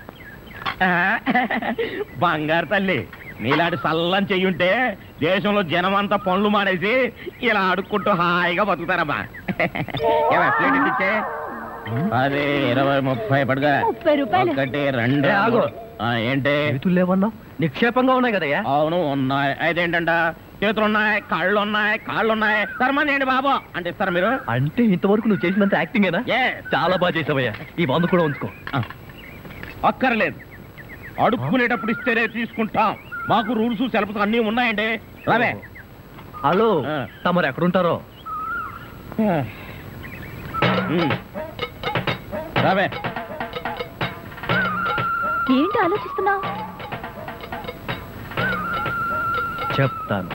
బంగారు తల్లి, నీలాంటి సల్లం చెయ్యుంటే దేశంలో జనం అంతా పనులు మానేసి ఇలా అడుక్కుంటూ హాయిగా బతుకుతారమ్మా. ఇచ్చే 10, 20, 30 పడుగా. 30 రూపాయలు. 1, 2. ఏంటి లేవన్నా? నిక్షేపంగా ఉన్నాయి కదయ్యా? అవును ఉన్నాయి. అదేంటంట, చేతులున్నాయి, కాళ్ళున్నాయి, ధర్మం చేయండి బాబు అంటే ఇస్తారా మీరు? అంటే ఇంతవరకు నువ్వు చేసినంత యాక్టింగేనా? చాలా బాగా చేసావయ్యా. ఈ మందు కూడా ఉంచుకో. అక్కర్లేదు, అడుక్కునేటప్పుడు ఇస్తేనే తీసుకుంటాం. మాకు రూల్స్ సెలవులు అన్నీ ఉన్నాయండి. రావే. హలో, తమరు ఎక్కడుంటారో? రావే. ఏంటి ఆలోచిస్తున్నావు? చెప్తాను.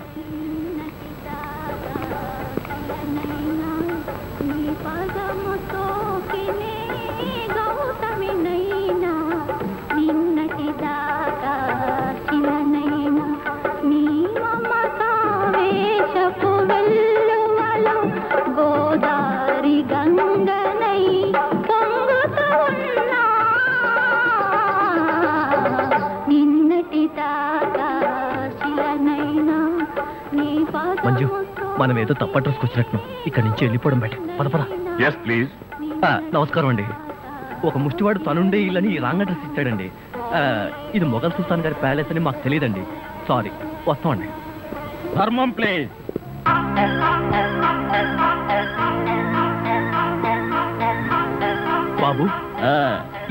గోదారి గంగనై పొంగుతూ ఉన్నా, నిన్నటి దాకా శిలనైనా నీ మంజు, మనం ఏదో తప్ప అడ్రస్కి వచ్చినట్టు ఇక్కడి నుంచి వెళ్ళిపోవడం బయట. పదపరా. Yes please. నమస్కారం అండి. ఒక ముష్టివాడు తనుండే ఇల్లని రాంగ్ అడ్రస్ ఇచ్చాడండి. ఇది మొఘల్ సుల్తాన్ గారి ప్యాలెస్ అని మాకు తెలియదండి. సారీ, వస్తామండి. ధర్మం ప్లీజ్. బాబు,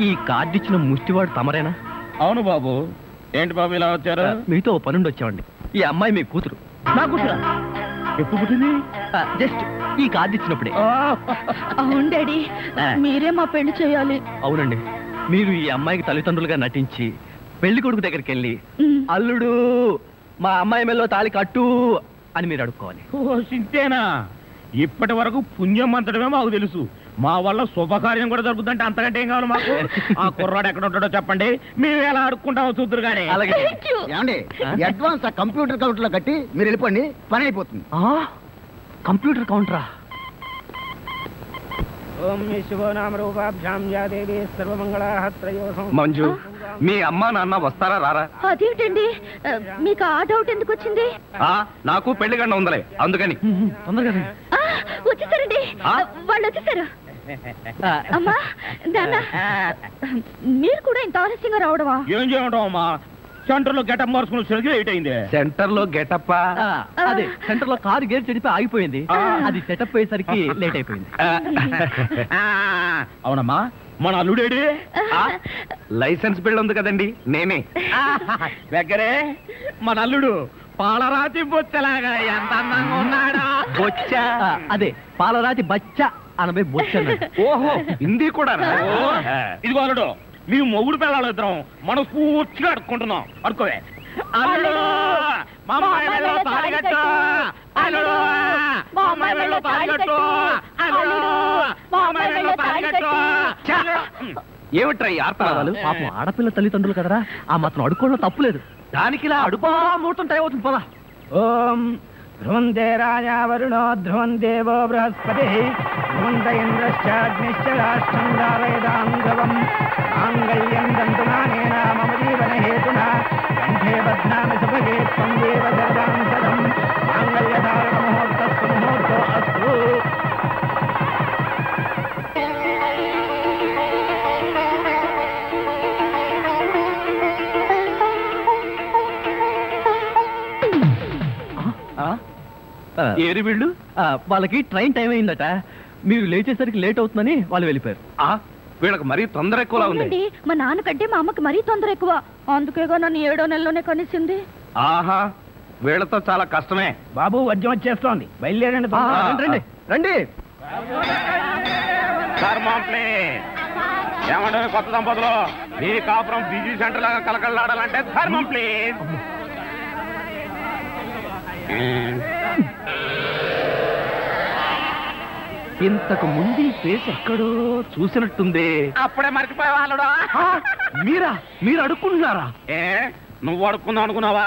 ఈ కార్డు ఇచ్చిన ముష్టివాడు తమరేనా? అవును బాబు. ఏంటి బాబు ఇలా వచ్చారు? మీతో ఓ పనుండి వచ్చామండి. ఈ అమ్మాయి మీ కూతురు. నా కూతురా? ఎప్పుడు పుట్టింది? జస్ట్ ఈ కార్డు ఇచ్చినప్పుడే. అవును డాడీ, మీరే మా పెళ్లి చేయాలి. అవునండి, మీరు ఈ అమ్మాయికి తల్లిదండ్రులుగా నటించి పెళ్లి కొడుకు దగ్గరికి వెళ్ళి అల్లుడు మా అమ్మాయి మెల్లో తాళి కట్టు అని మీరు అడుక్కోవాలి. ఓ సింతేనా? ఇప్పటి వరకు పుణ్యం అంతటమే మాకు తెలుసు. మా వల్ల శుభకార్యం కూడా జరుగుతుందంటే అంతకంటే ఏం కావాలి మాకు? ఆ కుర్రాడు ఎక్కడ ఉంటాడో చెప్పండి, మేము ఎలా అడుక్కుంటామో చూద్దరు కానీ. అలాగే. ఏమండి, అడ్వాన్స్ ఆ కంప్యూటర్ కౌంటర్ లో కట్టి మీరు వెళ్ళిపోండి, పని అయిపోతుంది. కంప్యూటర్ కౌంటరా? మంజు, మీ అమ్మా నాన్న వస్తారా రారా? అదేంటండి, మీకు ఆ డౌట్ ఎందుకు వచ్చింది? నాకు పెళ్లి గంట ఉందలే, అందుకని. తొందరగా వచ్చేసారండి, వాళ్ళు వచ్చేసారు. అమ్మా నాన్న, మీరు కూడా ఇంత ఆలస్యంగా రావడమా? ఏం చేయడం అమ్మా, సెంటర్ లో గెటప్ మార్చుకుని సరిగ్గా లేట్ అయింది. సెంటర్ లో గెటప్? అదే, సెంటర్ లో కారు గేర్ చెడిపి ఆగిపోయింది. అది సెటప్ అయ్యేసరికి లేట్ అయిపోయింది. అవునమ్మా, మన అల్లుడేడి? లైసెన్స్ బిల్డ్ ఉంది కదండి, నేనే. దగ్గరే మన అల్లుడు పాలరాతి బొచ్చలాగా ఎంత అందంగా ఉన్నాడా? బొచ్చ? అదే, పాలరాతి బచ్చ అనబై బొచ్చ. ఓహో, హిందీ కూడా. ఇదిగో అల్లుడు, మేము మొగుడు పిల్లలు ఇద్దరం మనం పూర్తిగా అడుక్కుంటున్నాం. అడుకోవే. అల్లుడు, మా అమ్మాయి మెడలో తాళి కట్టు. అల్లుడు, మా అమ్మాయి మెడలో తాళి కట్టు. అల్లుడు, మా అమ్మాయి మెడలో తాళి కట్టు. ఏమిట్రా ఈ ఆర్తనాదాలు? పాపం ఆడపిల్ల తల్లిదండ్రులు కదరా, ఆ మాత్రం అడుక్కోవడం తప్పులేదు. దానికి ఇలా అడుకో ముహూర్తం టైం అవుతుంది. పదా. ఓం ధ్రువంతే రాజా వరుణో ధ్రువం దేవో బృహస్పతి ధ్రువంత ఇంద్రశ్చాగ్నిశ్చ రాష్ట్రం దారయదాం ధ్రువం మాంగళ్యం దంతునానేన మమ జీవన హేతునా కంఠే బధ్నామి సుభగే త్వం దేవ జగదాం సదం మాంగళ్యధారణ ముహూర్తస్సు ముహూర్తో అస్తు. ఏరి వీళ్ళు? వాళ్ళకి ట్రైన్ టైం అయిందట, మీరు లేచేసరికి లేట్ అవుతుందని వాళ్ళు వెళ్ళిపోయారు. వీళ్ళకి మరీ తొందర ఎక్కువలా ఉంది. మా నాన్నకంటే మా అమ్మకి మరీ తొందర ఎక్కువ, అందుకేగా నన్ను 7వ నెలలోనే కనిసింది. ఆహా, వీళ్ళతో చాలా కష్టమే. బాబు, వద్యం వచ్చేస్తోంది, బయలుదేరండి. రండి రండి. ధర్మం ప్లీజ్. ఏమంటే కొత్త దంపతులు మీ కాపురం బిజీ సెంటర్ లాగా కలకలాడాలంటే ధర్మం ప్లీజ్. ఇంతకు ముందు ఫేస్ ఎక్కడో చూసినట్టుంది. అప్పుడే మర్చిపోయే వాళ్ళుడా. మీరు అడుక్కుంటున్నారా? ఏ నువ్వు అడుక్కుందాం అనుకున్నావా?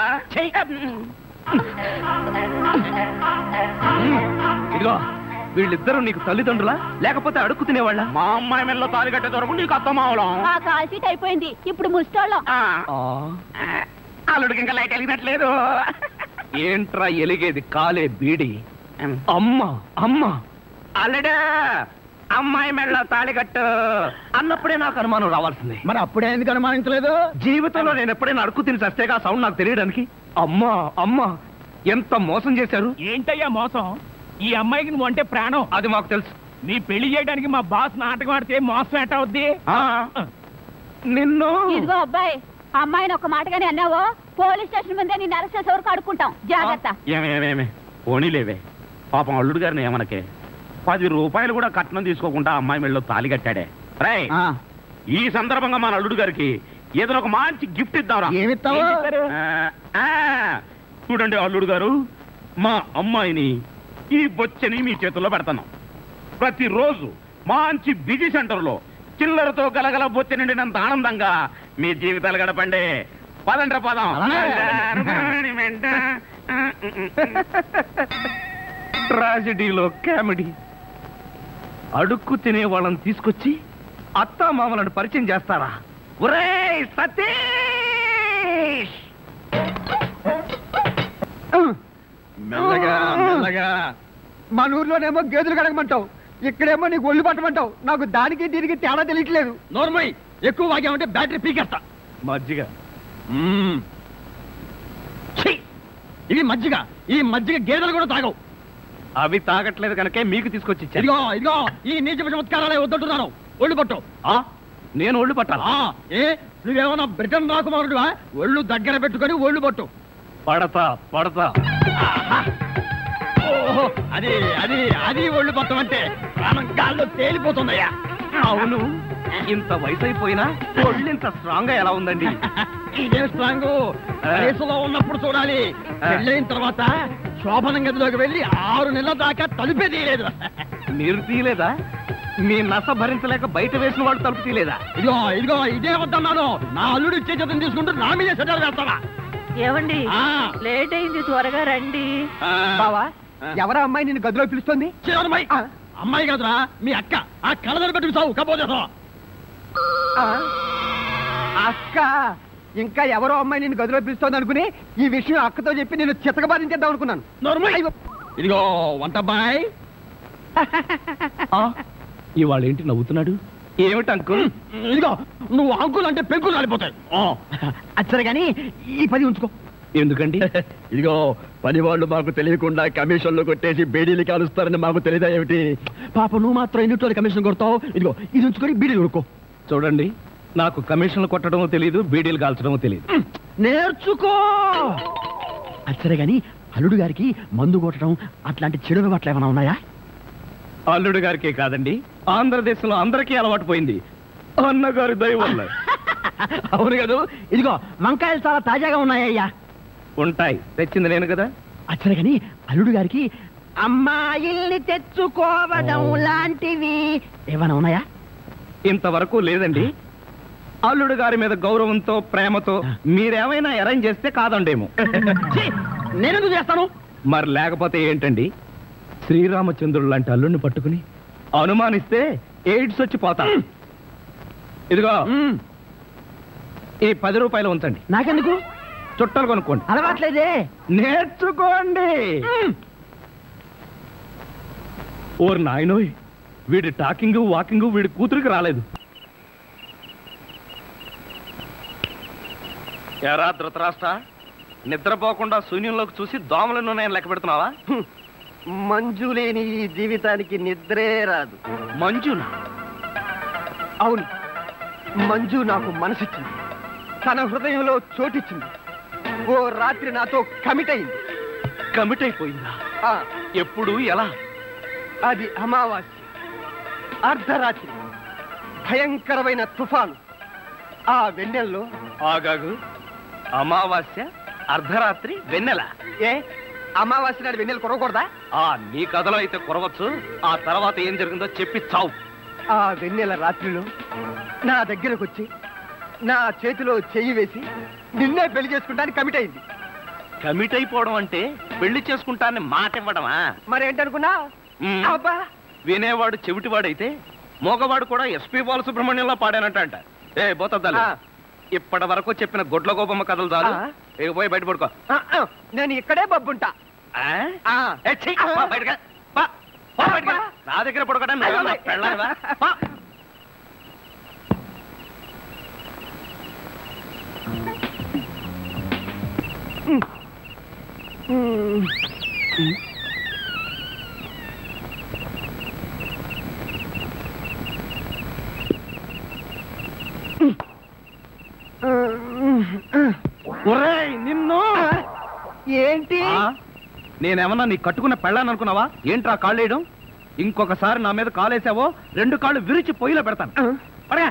ఇదిగో వీళ్ళిద్దరూ నీకు తల్లిదండ్రులా లేకపోతే అడుక్కు తినేవాళ్ళ? మా అమ్మాయి మెల్లో తాలి కట్టే దొరకు నీకు అత్తమావలం. కాల్ సీట్ అయిపోయింది, ఇప్పుడు ముస్టోళ్ళం. అల్లుడికి ఇంకా లైట్ వెలిగినట్లేదు. ఏంట్రా ఎలిగేది? కాలే బీడి. అమ్మా అమ్మా అల్లుడు అమ్మాయి మెళ్ళ తాళి కట్టు అన్నప్పుడే నాకు అనుమానం రావాల్సిందే. మరి అప్పుడే ఎందుకు అనుమానించలేదు? జీవితంలో నేను ఎప్పుడైనా అడుక్కు తిని చస్తేగా సౌండ్ నాకు తెలియడానికి. అమ్మా అమ్మా ఎంత మోసం చేశారు. ఏంటయ్యా మోసం? ఈ అమ్మాయికి నువ్వు అంటే ప్రాణం. అది మాకు తెలుసు. నీ పెళ్లి చేయడానికి మా బాస్ నాటకం ఆడితే మోసం ఎట్ట అవుద్ది? నిన్ను ఇదిగో అబ్బాయి, అమ్మాయిని ఒక మాటగానే అన్నావో పోలీస్ స్టేషన్ ముందే నిన్ను అరెస్ట్ చేసే వరకు అడుక్కుంటాం. జాగ్రత్త. ఏమేమేమే పోనీలేవే. పాపం అల్లుడు గారిని ఏమనకే. 10 రూపాయలు కూడా కట్నం తీసుకోకుండా అమ్మాయి మెళ్ళలో తాళి కట్టాడే. రై ఈ సందర్భంగా మన అల్లుడు గారికి ఏదైనా ఒక మంచి గిఫ్ట్ ఇద్దాంరా. ఏమిస్తావు? చూడండి అల్లుడు గారు, మా అమ్మాయిని ఈ బొచ్చని మీ చేతుల్లో పెడతాను. ప్రతిరోజు మంచి బిజీ సెంటర్లో చిల్లరతో గలగల బొచ్చ నిండినంత ఆనందంగా మీ జీవితాలు గడపండి. పదండ్ర పదం. ట్రాజెడీలో కామెడీ. అడుక్కు తినే వాళ్ళని తీసుకొచ్చి అత్తా మామలను పరిచయం చేస్తారా? ఒరేయ్ సతీష్! మెల్లగా మెల్లగా. మన ఊర్లోనేమో గేదెలు కడగమంటావు, ఇక్కడేమో నీకు ఒళ్ళు పట్టమంటావు. నాకు దానికి దీనికి తేడా తెలియట్లేదు. నోర్మై ఎక్కువ వాగామంటే బ్యాటరీ పీకేస్తా. మజ్జిగ. ఇది మజ్జిగ. ఈ మజ్జిగ గేదెలు కూడా తాగవు. అవి తాగట్లేదు కనుకే మీకు తీసుకొచ్చి ఇచ్చాను. ఇదిగో ఇదిగో ఈ నీచ చమత్కారాలే వద్దంటున్నాను. ఒళ్ళు పట్టు. నేను ఒళ్ళు పట్టాలా? ఏ నువ్వేమన్నా బ్రిటన్ రాకుమారుడువా? ఒళ్ళు దగ్గర పెట్టుకొని ఒళ్ళు పట్టు. పడతా పడతా. ఓహో అది అది అది ఒళ్ళు పట్టమంటే ప్రాణం గాల్లో తేలిపోతుందయ్యా. అవును, ఇంత వయసు అయిపోయినా ఒళ్ళు ఇంత స్ట్రాంగ్ గా ఎలా ఉందండి? ఇదే స్ట్రాంగ్ వయసులో ఉన్నప్పుడు చూడాలి. పెళ్ళైన తర్వాత శోభనం గదిలోకి వెళ్ళి 6 నెలల దాకా తలుపే తీయలేదు. మీరు తీయలేదా? మీ నస భరించలేక బయట వేసిన వాడు తలుపు తీయలేదా? ఇదిగో ఇదిగో ఇదే వద్దన్నాను. నా అల్లుడు ఇచ్చే చేతం తీసుకుంటూ నా మీద సెటల్ వేస్తావా? ఏమండి లేట్ అయింది, త్వరగా రండి. బావా ఎవరా అమ్మాయి నిన్ను గదిలో పిలుస్తుంది? అమ్మాయి కాదురా మీ అక్క. ఆ కళ్ళని పెట్టుకు చావు కపోతే. అక్క ఇంకా ఎవరో అమ్మాయి నిన్ను గదిలో పిలుస్తోంది అనుకుని ఈ విషయం అక్కతో చెప్పి నేను చితకబాధించేద్దాం అనుకున్నాను. ఇదిగో వంటబ్బాయ్. ఇవాళ ఏంటి నవ్వుతున్నాడు? ఏమిటి అంకుల్? ఇదిగో నువ్వు అంకుల్ అంటే పెంకులు రాలిపోతాయి. అచ్చరే గాని ఈ 10 ఉంచుకో. ఎందుకండి? ఇదిగో పని వాళ్ళు మాకు తెలియకుండా కమిషన్లు కొట్టేసి బీడీలు కాలుస్తారని మాకు తెలియదా ఏమిటి? పాప నువ్వు మాత్రం ఎన్నింటి కమిషన్ కొడతావు. ఇదిగో ఇది ఉంచుకొని బీడీలు కొనుక్కో. చూడండి, నాకు కమిషన్లు కొట్టడమో తెలియదు, బీడీలు కాల్చడమో తెలియదు. నేర్చుకో. అచ్చరే గాని అల్లుడు గారికి మందు కొట్టడం అట్లాంటి చెడు అలవాట్లు ఏమైనా ఉన్నాయా? అల్లుడు గారికే కాదండి, ఆంధ్రదేశంలో అందరికీ అలవాటు పోయింది. అన్నగారి దయ వల్ల. అవును కదా. ఇదిగో వంకాయలు చాలా తాజాగా ఉన్నాయ్యా. ఉంటాయి, తెచ్చింది నేను కదా. అచ్చరే గాని అల్లుడు గారికి అమ్మాయిల్ని తెచ్చుకోవడం లాంటివి ఏమైనా ఉన్నాయా? ఇంతవరకు లేదండి. అల్లుడు గారి మీద గౌరవంతో ప్రేమతో మీరేమైనా అరేంజ్ చేస్తే కాదండేమో. నేనెందుకు చేస్తాను? మరి లేకపోతే ఏంటండి? శ్రీరామచంద్రుడు లాంటి అల్లుడిని పట్టుకుని అనుమానిస్తే ఎయిడ్స్ వచ్చి పోతా. ఇదిగో ఈ 10 రూపాయలు ఉంచండి. నాకెందుకు? చుట్టలు కొనుక్కోండి. అలవాట్లేదే. నేర్చుకోండి. ఓర్ నాయనోయ్, వీడి టాకింగ్ వాకింగ్ వీడి కూతురికి రాలేదు. ఎరా ధృతరాష్ట్ర, నిద్రపోకుండా శూన్యంలోకి చూసి దోమలను నేను లెక్క పెడుతున్నావా? మంజు లేని ఈ జీవితానికి నిద్రే రాదు. మంజునా? అవును, మంజు నాకు మనసిచ్చింది, తన హృదయంలో చోటిచ్చింది. ఓ రాత్రి నాతో కమిట్ అయింది. కమిట్ అయిపోయిందా? ఎప్పుడు, ఎలా? అది అమావాస్య అర్ధరాత్రి. భయంకరమైన తుఫాను. ఆ వెన్నెల్లో ఆగాగు. అమావాస్య, అర్ధరాత్రి, వెన్నెల. ఏ అమావాస్య నాడు వెన్నెలు కురవకూడదా? నీ కథలో అయితే కురవచ్చు. ఆ తర్వాత ఏం జరిగిందో చెప్పి చావు. ఆ వెన్నెల రాత్రిలో నా దగ్గరకు వచ్చి నా చేతిలో చెయ్యి వేసి నిన్నే పెళ్లి చేసుకుంటానికి కమిట్ అయింది. కమిట్ అయిపోవడం అంటే పెళ్లి చేసుకుంటానని మాట ఇవ్వడమా? మరేంటనుకున్నా? అబ్బా, వినేవాడు చెవిటివాడైతే మోగవాడు కూడా ఎస్పీ బాలసుబ్రహ్మణ్యంలో పాడానంట. ఏ బోతద్దాలు, ఇప్పటి వరకు చెప్పిన గొడ్ల గోపమ్మ కథలు చాలు. పోయి బయట పడుకో. నేను ఇక్కడే బబ్బుంటా. నా దగ్గర పడుకోవడం పెళ్ళావా? నిన్ను ఏంటి? నేనేమన్నా నీ కట్టుకున్న పెళ్ళాను అనుకున్నావా? ఏంట్రా కాళ్ళేయడం? ఇంకొకసారి నా మీద కాలేసావో 2 కాళ్ళు విరిచి పొయ్యిలో పెడతాను. పడగా.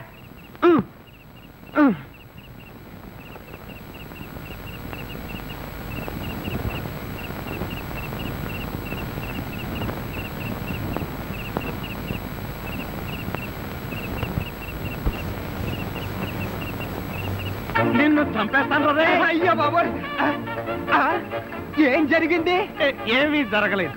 నిన్ను చంపేస్తాను రే. అయ్యో బాబోయ్, ఏం జరిగింది? ఏమీ జరగలేదు.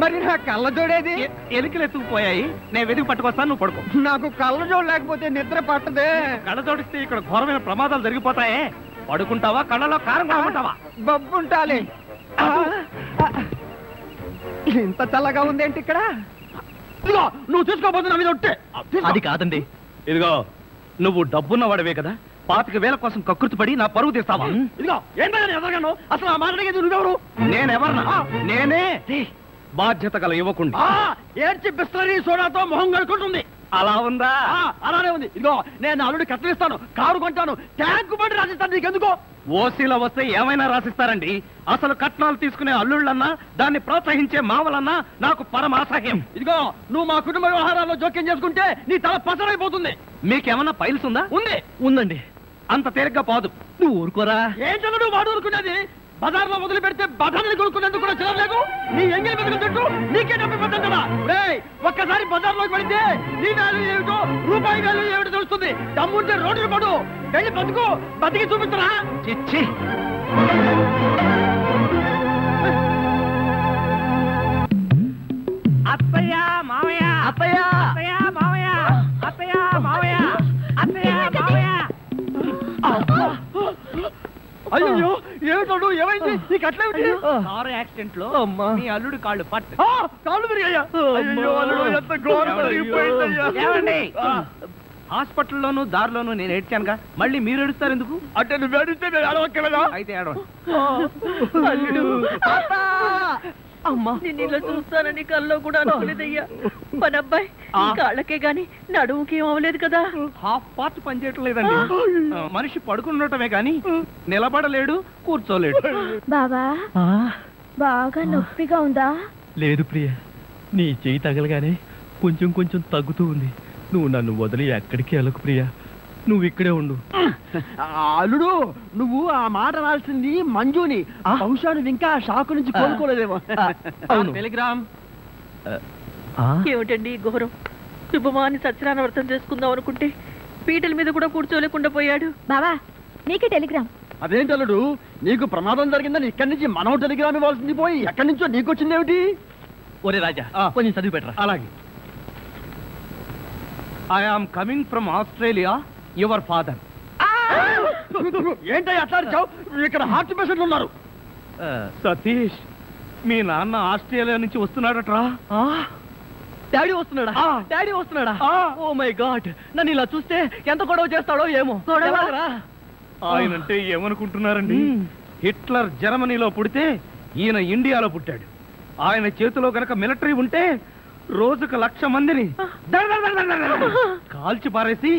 మరి నా కళ్ళజోడేది? ఎలికలు ఎత్తుకుపోయాయి. నేను వెతికి పట్టుకొస్తాను, నువ్వు పడుకో. నాకు కళ్ళజోడు లేకపోతే నిద్ర పట్టదే. కళ్ళజోడిస్తే ఇక్కడ ఘోరమైన ప్రమాదాలు జరిగిపోతాయే. పడుకుంటావా? కళ్ళలో కారం కొనుక్కుంటావా? బబ్బుంటాలి. ఇంత చల్లగా ఉందేంటి ఇక్కడ? ఇదిగో నువ్వు చూసుకోబోతున్నా మీద ఉంటే. అది కాదండి. ఇదిగో నువ్వు డబ్బున్నవాడవే కదా, 25,000 కోసం కకృతిపడి నా పరువు తీస్తావా? ఇదిగో ఏంటని ఎదగను? అసలు ఆ మాట్లాడేది నువ్వెవరు? నేనెవరన్నా? నేనే బాధ్యత గల యువకుండా. ఏడ్చి బిస్తరీ సోడాతో మొహం కడుకుంటుంది. అలా ఉందా? అలానే ఉంది. ఇదిగో నేను అల్లుడి కత్తిరిస్తాను, కారు కొంటాను, ట్యాంకు బండి రాసిస్తాను. నీకెందుకో? ఓసీలో వస్తే ఏమైనా రాసిస్తారండి. అసలు కట్నాలు తీసుకునే అల్లుళ్ళన్నా, దాన్ని ప్రోత్సహించే మావలన్నా నాకు పరమాసహ్యం. ఇదిగో నువ్వు మా కుటుంబ వ్యవహారాల్లో జోక్యం చేసుకుంటే నీ తల పసరైపోతుంది. మీకేమన్నా పైల్స్ ఉందా? ఉంది. ఉందండి. అంత తేలిగ్గా పోదు. నువ్వు ఊరుకోరా. ఏంటో నువ్వు వాడు ఊరుకునేది? బజార్లో వదిలి పెడితే బజార్ని కొనుక్కునేందుకు కూడా చిరలేదు. నీ ఎంగిలి బతుకు చుట్టూ నీకే డబ్బు పడ్డం కదా. ఒక్కసారి బజార్లోకి పడితే నీ వాల్యూ ఏమిటో, రూపాయి వాల్యూ ఏమిటో తెలుస్తుంది. దమ్ముంటే రోడ్డు పడు, వెళ్ళి బతుకు, బతికి చూపిస్తున్నా. చిచ్చి. అత్తయ్య మావయ్య, అత్తయ్య, అత్తయ్య మావయ్య, అత్తయ్య మావయ్య, అత్తయ్య మావయ్య. అయ్యో ఏమిటో, ఏమైంది? నీకు అట్లేమిటి? కారు యాక్సిడెంట్ లో మీ అల్లుడు కాళ్ళు పట్టు. కాళ్ళు విరిగాయా? అయ్యో అల్లుడు, ఎంత ఘోరం జరిగిపోయిందయ్యా. ఏమండి? హాస్పిటల్లోనూ దారిలోనూ నేను ఏడ్చానుగా, మళ్ళీ మీరు ఏడుస్తారు ఎందుకు? అంటే నువ్వు ఏడిస్తే నేను ఏడవక్కలేదా? అయితే ఏడవండి. అమ్మా, నేను ఇలా చూస్తానని కల్లో కూడా అనుకోలేదయ్యా. మన అబ్బాయి కాళ్ళకే గాని నడుముకి ఏం అవ్వలేదు కదా. హాఫ్ పార్ట్ పనిచేయట్లేదండి. మనిషి పడుకుండటమే కానీ నిలబడలేడు, కూర్చోలేడు. బాబా, బాగా నొప్పిగా ఉందా? లేదు ప్రియ, నీ చెయ్యి తగలగానే కొంచెం కొంచెం తగ్గుతూ ఉంది. నువ్వు నన్ను వదిలి ఎక్కడికి వెళ్ళకు ప్రియ, నువ్వు ఇక్కడే ఉండు. అల్లుడు, నువ్వు ఆ మాట రాల్సింది మంజుని. బహుశా నువ్వు ఇంకా షాకు నుంచి కోలుకోలేదేమో. అవును. టెలిగ్రామ్. ఏమిటండి ఘోరం? శుభమాని సత్యనారాయణ వ్రతం చేసుకుందాం అనుకుంటే పీటల మీద కూడా కూర్చోలేకుండా పోయాడు. బావా, నీకే టెలిగ్రామ్. అదేంటి అల్లుడు, నీకు ప్రమాదం జరిగిందని ఇక్కడి నుంచి మనం టెలిగ్రామ్ ఇవ్వాల్సింది పోయి ఎక్కడి నుంచో నీకు వచ్చింది ఏమిటి? ఒరే రాజా, కొంచెం చదివి పెట్టరా. అలాగే. I am coming from Australia, your father. ఏంటో అట్లా ఇక్కడ హార్ట్ పేషెంట్లు ఉన్నారు. సతీష్, మీ నాన్న ఆస్ట్రేలియా నుంచి వస్తున్నాడట్రా. డాడీ వస్తున్నాడా? డాడీ వస్తున్నాడా? ఓ మై గాడ్, నన్ను ఇలా చూస్తే ఎంత గొడవ చేస్తాడో ఏమో. ఆయనంటే ఏమనుకుంటున్నారండి? హిట్లర్ జర్మనీలో పుడితే ఈయన ఇండియాలో పుట్టాడు. ఆయన చేతిలో గనక మిలిటరీ ఉంటే రోజుకు 1,00,000 మందిని కాల్చి పారేసి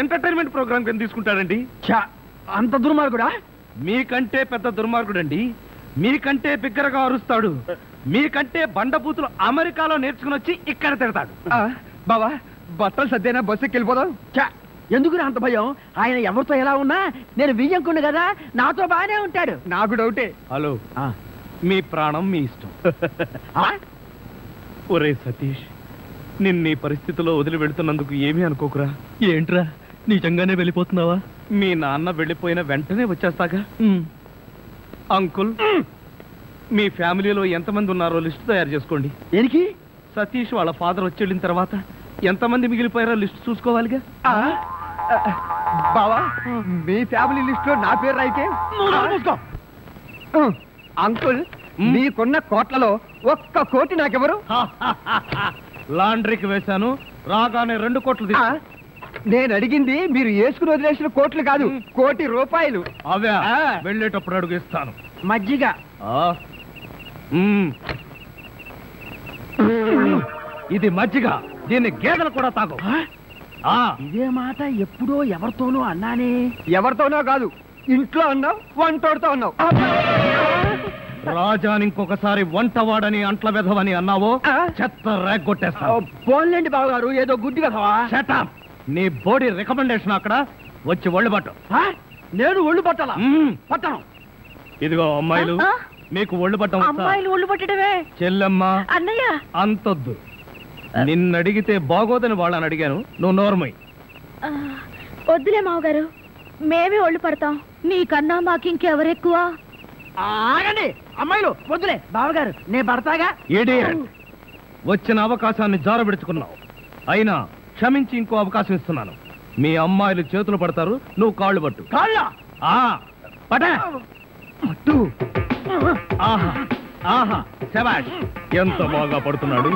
ఎంటర్టైన్మెంట్ ప్రోగ్రామ్ కింద తీసుకుంటాడండి. అంత దుర్మార్గుడా? మీకంటే పెద్ద దుర్మార్గుడండి. మీకంటే బిగ్గరగా అరుస్తాడు. మీకంటే బండబూతులు అమెరికాలో నేర్చుకుని వచ్చి ఇక్కడ తిడతాడు. బావా, బట్టలు సర్దేనా బస్సు ఎక్కి వెళ్ళిపోదాం. ఎందుకు అంత భయం? ఆయన ఎవరితో ఎలా ఉన్నా నేను వియ్యంకుండు కదా, నాతో బాగానే ఉంటాడు. నాకు డౌటే. హలో, మీ ప్రాణం మీ ఇష్టం. ఒరే సతీష్, నిన్న ఈ పరిస్థితిలో వదిలి వెళుతున్నందుకు ఏమీ అనుకోకురా. ఏంట్రా, నిజంగానే వెళ్ళిపోతున్నావా? మీ నాన్న వెళ్ళిపోయిన వెంటనే వచ్చేస్తాగా. అంకుల్, మీ ఫ్యామిలీలో ఎంతమంది ఉన్నారో లిస్ట్ తయారు చేసుకోండి. దేనికి? సతీష్ వాళ్ళ ఫాదర్ వచ్చి వెళ్ళిన తర్వాత ఎంతమంది మిగిలిపోయారో లిస్ట్ చూసుకోవాలిగా. బావా, మీ ఫ్యామిలీ లిస్ట్ లో నా పేరు అయితే అంకుల్, మీకున్న కోట్లలో 1 కోటి నాకెవరు? లాండ్రీకి వేశాను, రాగానే 2 కోట్లు తీసుకో. నేను అడిగింది మీరు వేసుకుని వదిలేసిన కోట్లు కాదు, 1 కోటి రూపాయలు. అవే వెళ్ళేటప్పుడు అడుగు ఇస్తాను. మజ్జిగ. ఇది మజ్జిగ, దీన్ని గేదెలు కూడా తాగు. ఇదే మాట ఎప్పుడో ఎవరితోనో అన్నానే. ఎవరితోనో కాదు, ఇంట్లో అన్నావు, వంటోడితో అన్నావు. రాజాని ఇంకొకసారి వంటవాడని అంట్ల వెధవని అన్నావో చెత్త రేగొట్టేస్తా. పోన్లేండి బావగారు, ఏదో గుడ్డి కదవా. షటప్. నీ బోడీ రికమెండేషన్ అక్కడ వచ్చి ఒళ్ళు పట్టు. నేను ఒళ్ళు పట్టాలా? పట్టను. ఇదిగో అమ్మాయిలు, మీకు ఒళ్ళు పట్టం. అమ్మాయిలు ఒళ్ళు పట్టడమే. చెల్లెమ్మ, అన్నయ్య అంతొద్దు. నిన్నడిగితే బాగోదని వాళ్ళని అడిగాను, నువ్వు నోర్మై. వద్దులే మావగారు, మేమే ఒళ్ళు పడతాం. నీకన్నా మాకింకెవరెక్కువ? ఆగండి అమ్మాయిలు, వద్దులే బావగారు, నేను పడతాగా. ఇడియట్. వచ్చిన అవకాశాన్ని జారబెడుచుకున్నావు. అయినా క్షమించి ఇంకో అవకాశం ఇస్తున్నాను. మీ అమ్మాయిలు చేతులు పడతారు, నువ్వు కాళ్ళు పట్టు. కాళ్ళ పట పట్టు. ఆహా ఆహా, శభాష్, ఎంత బాగా పడుతున్నాడు.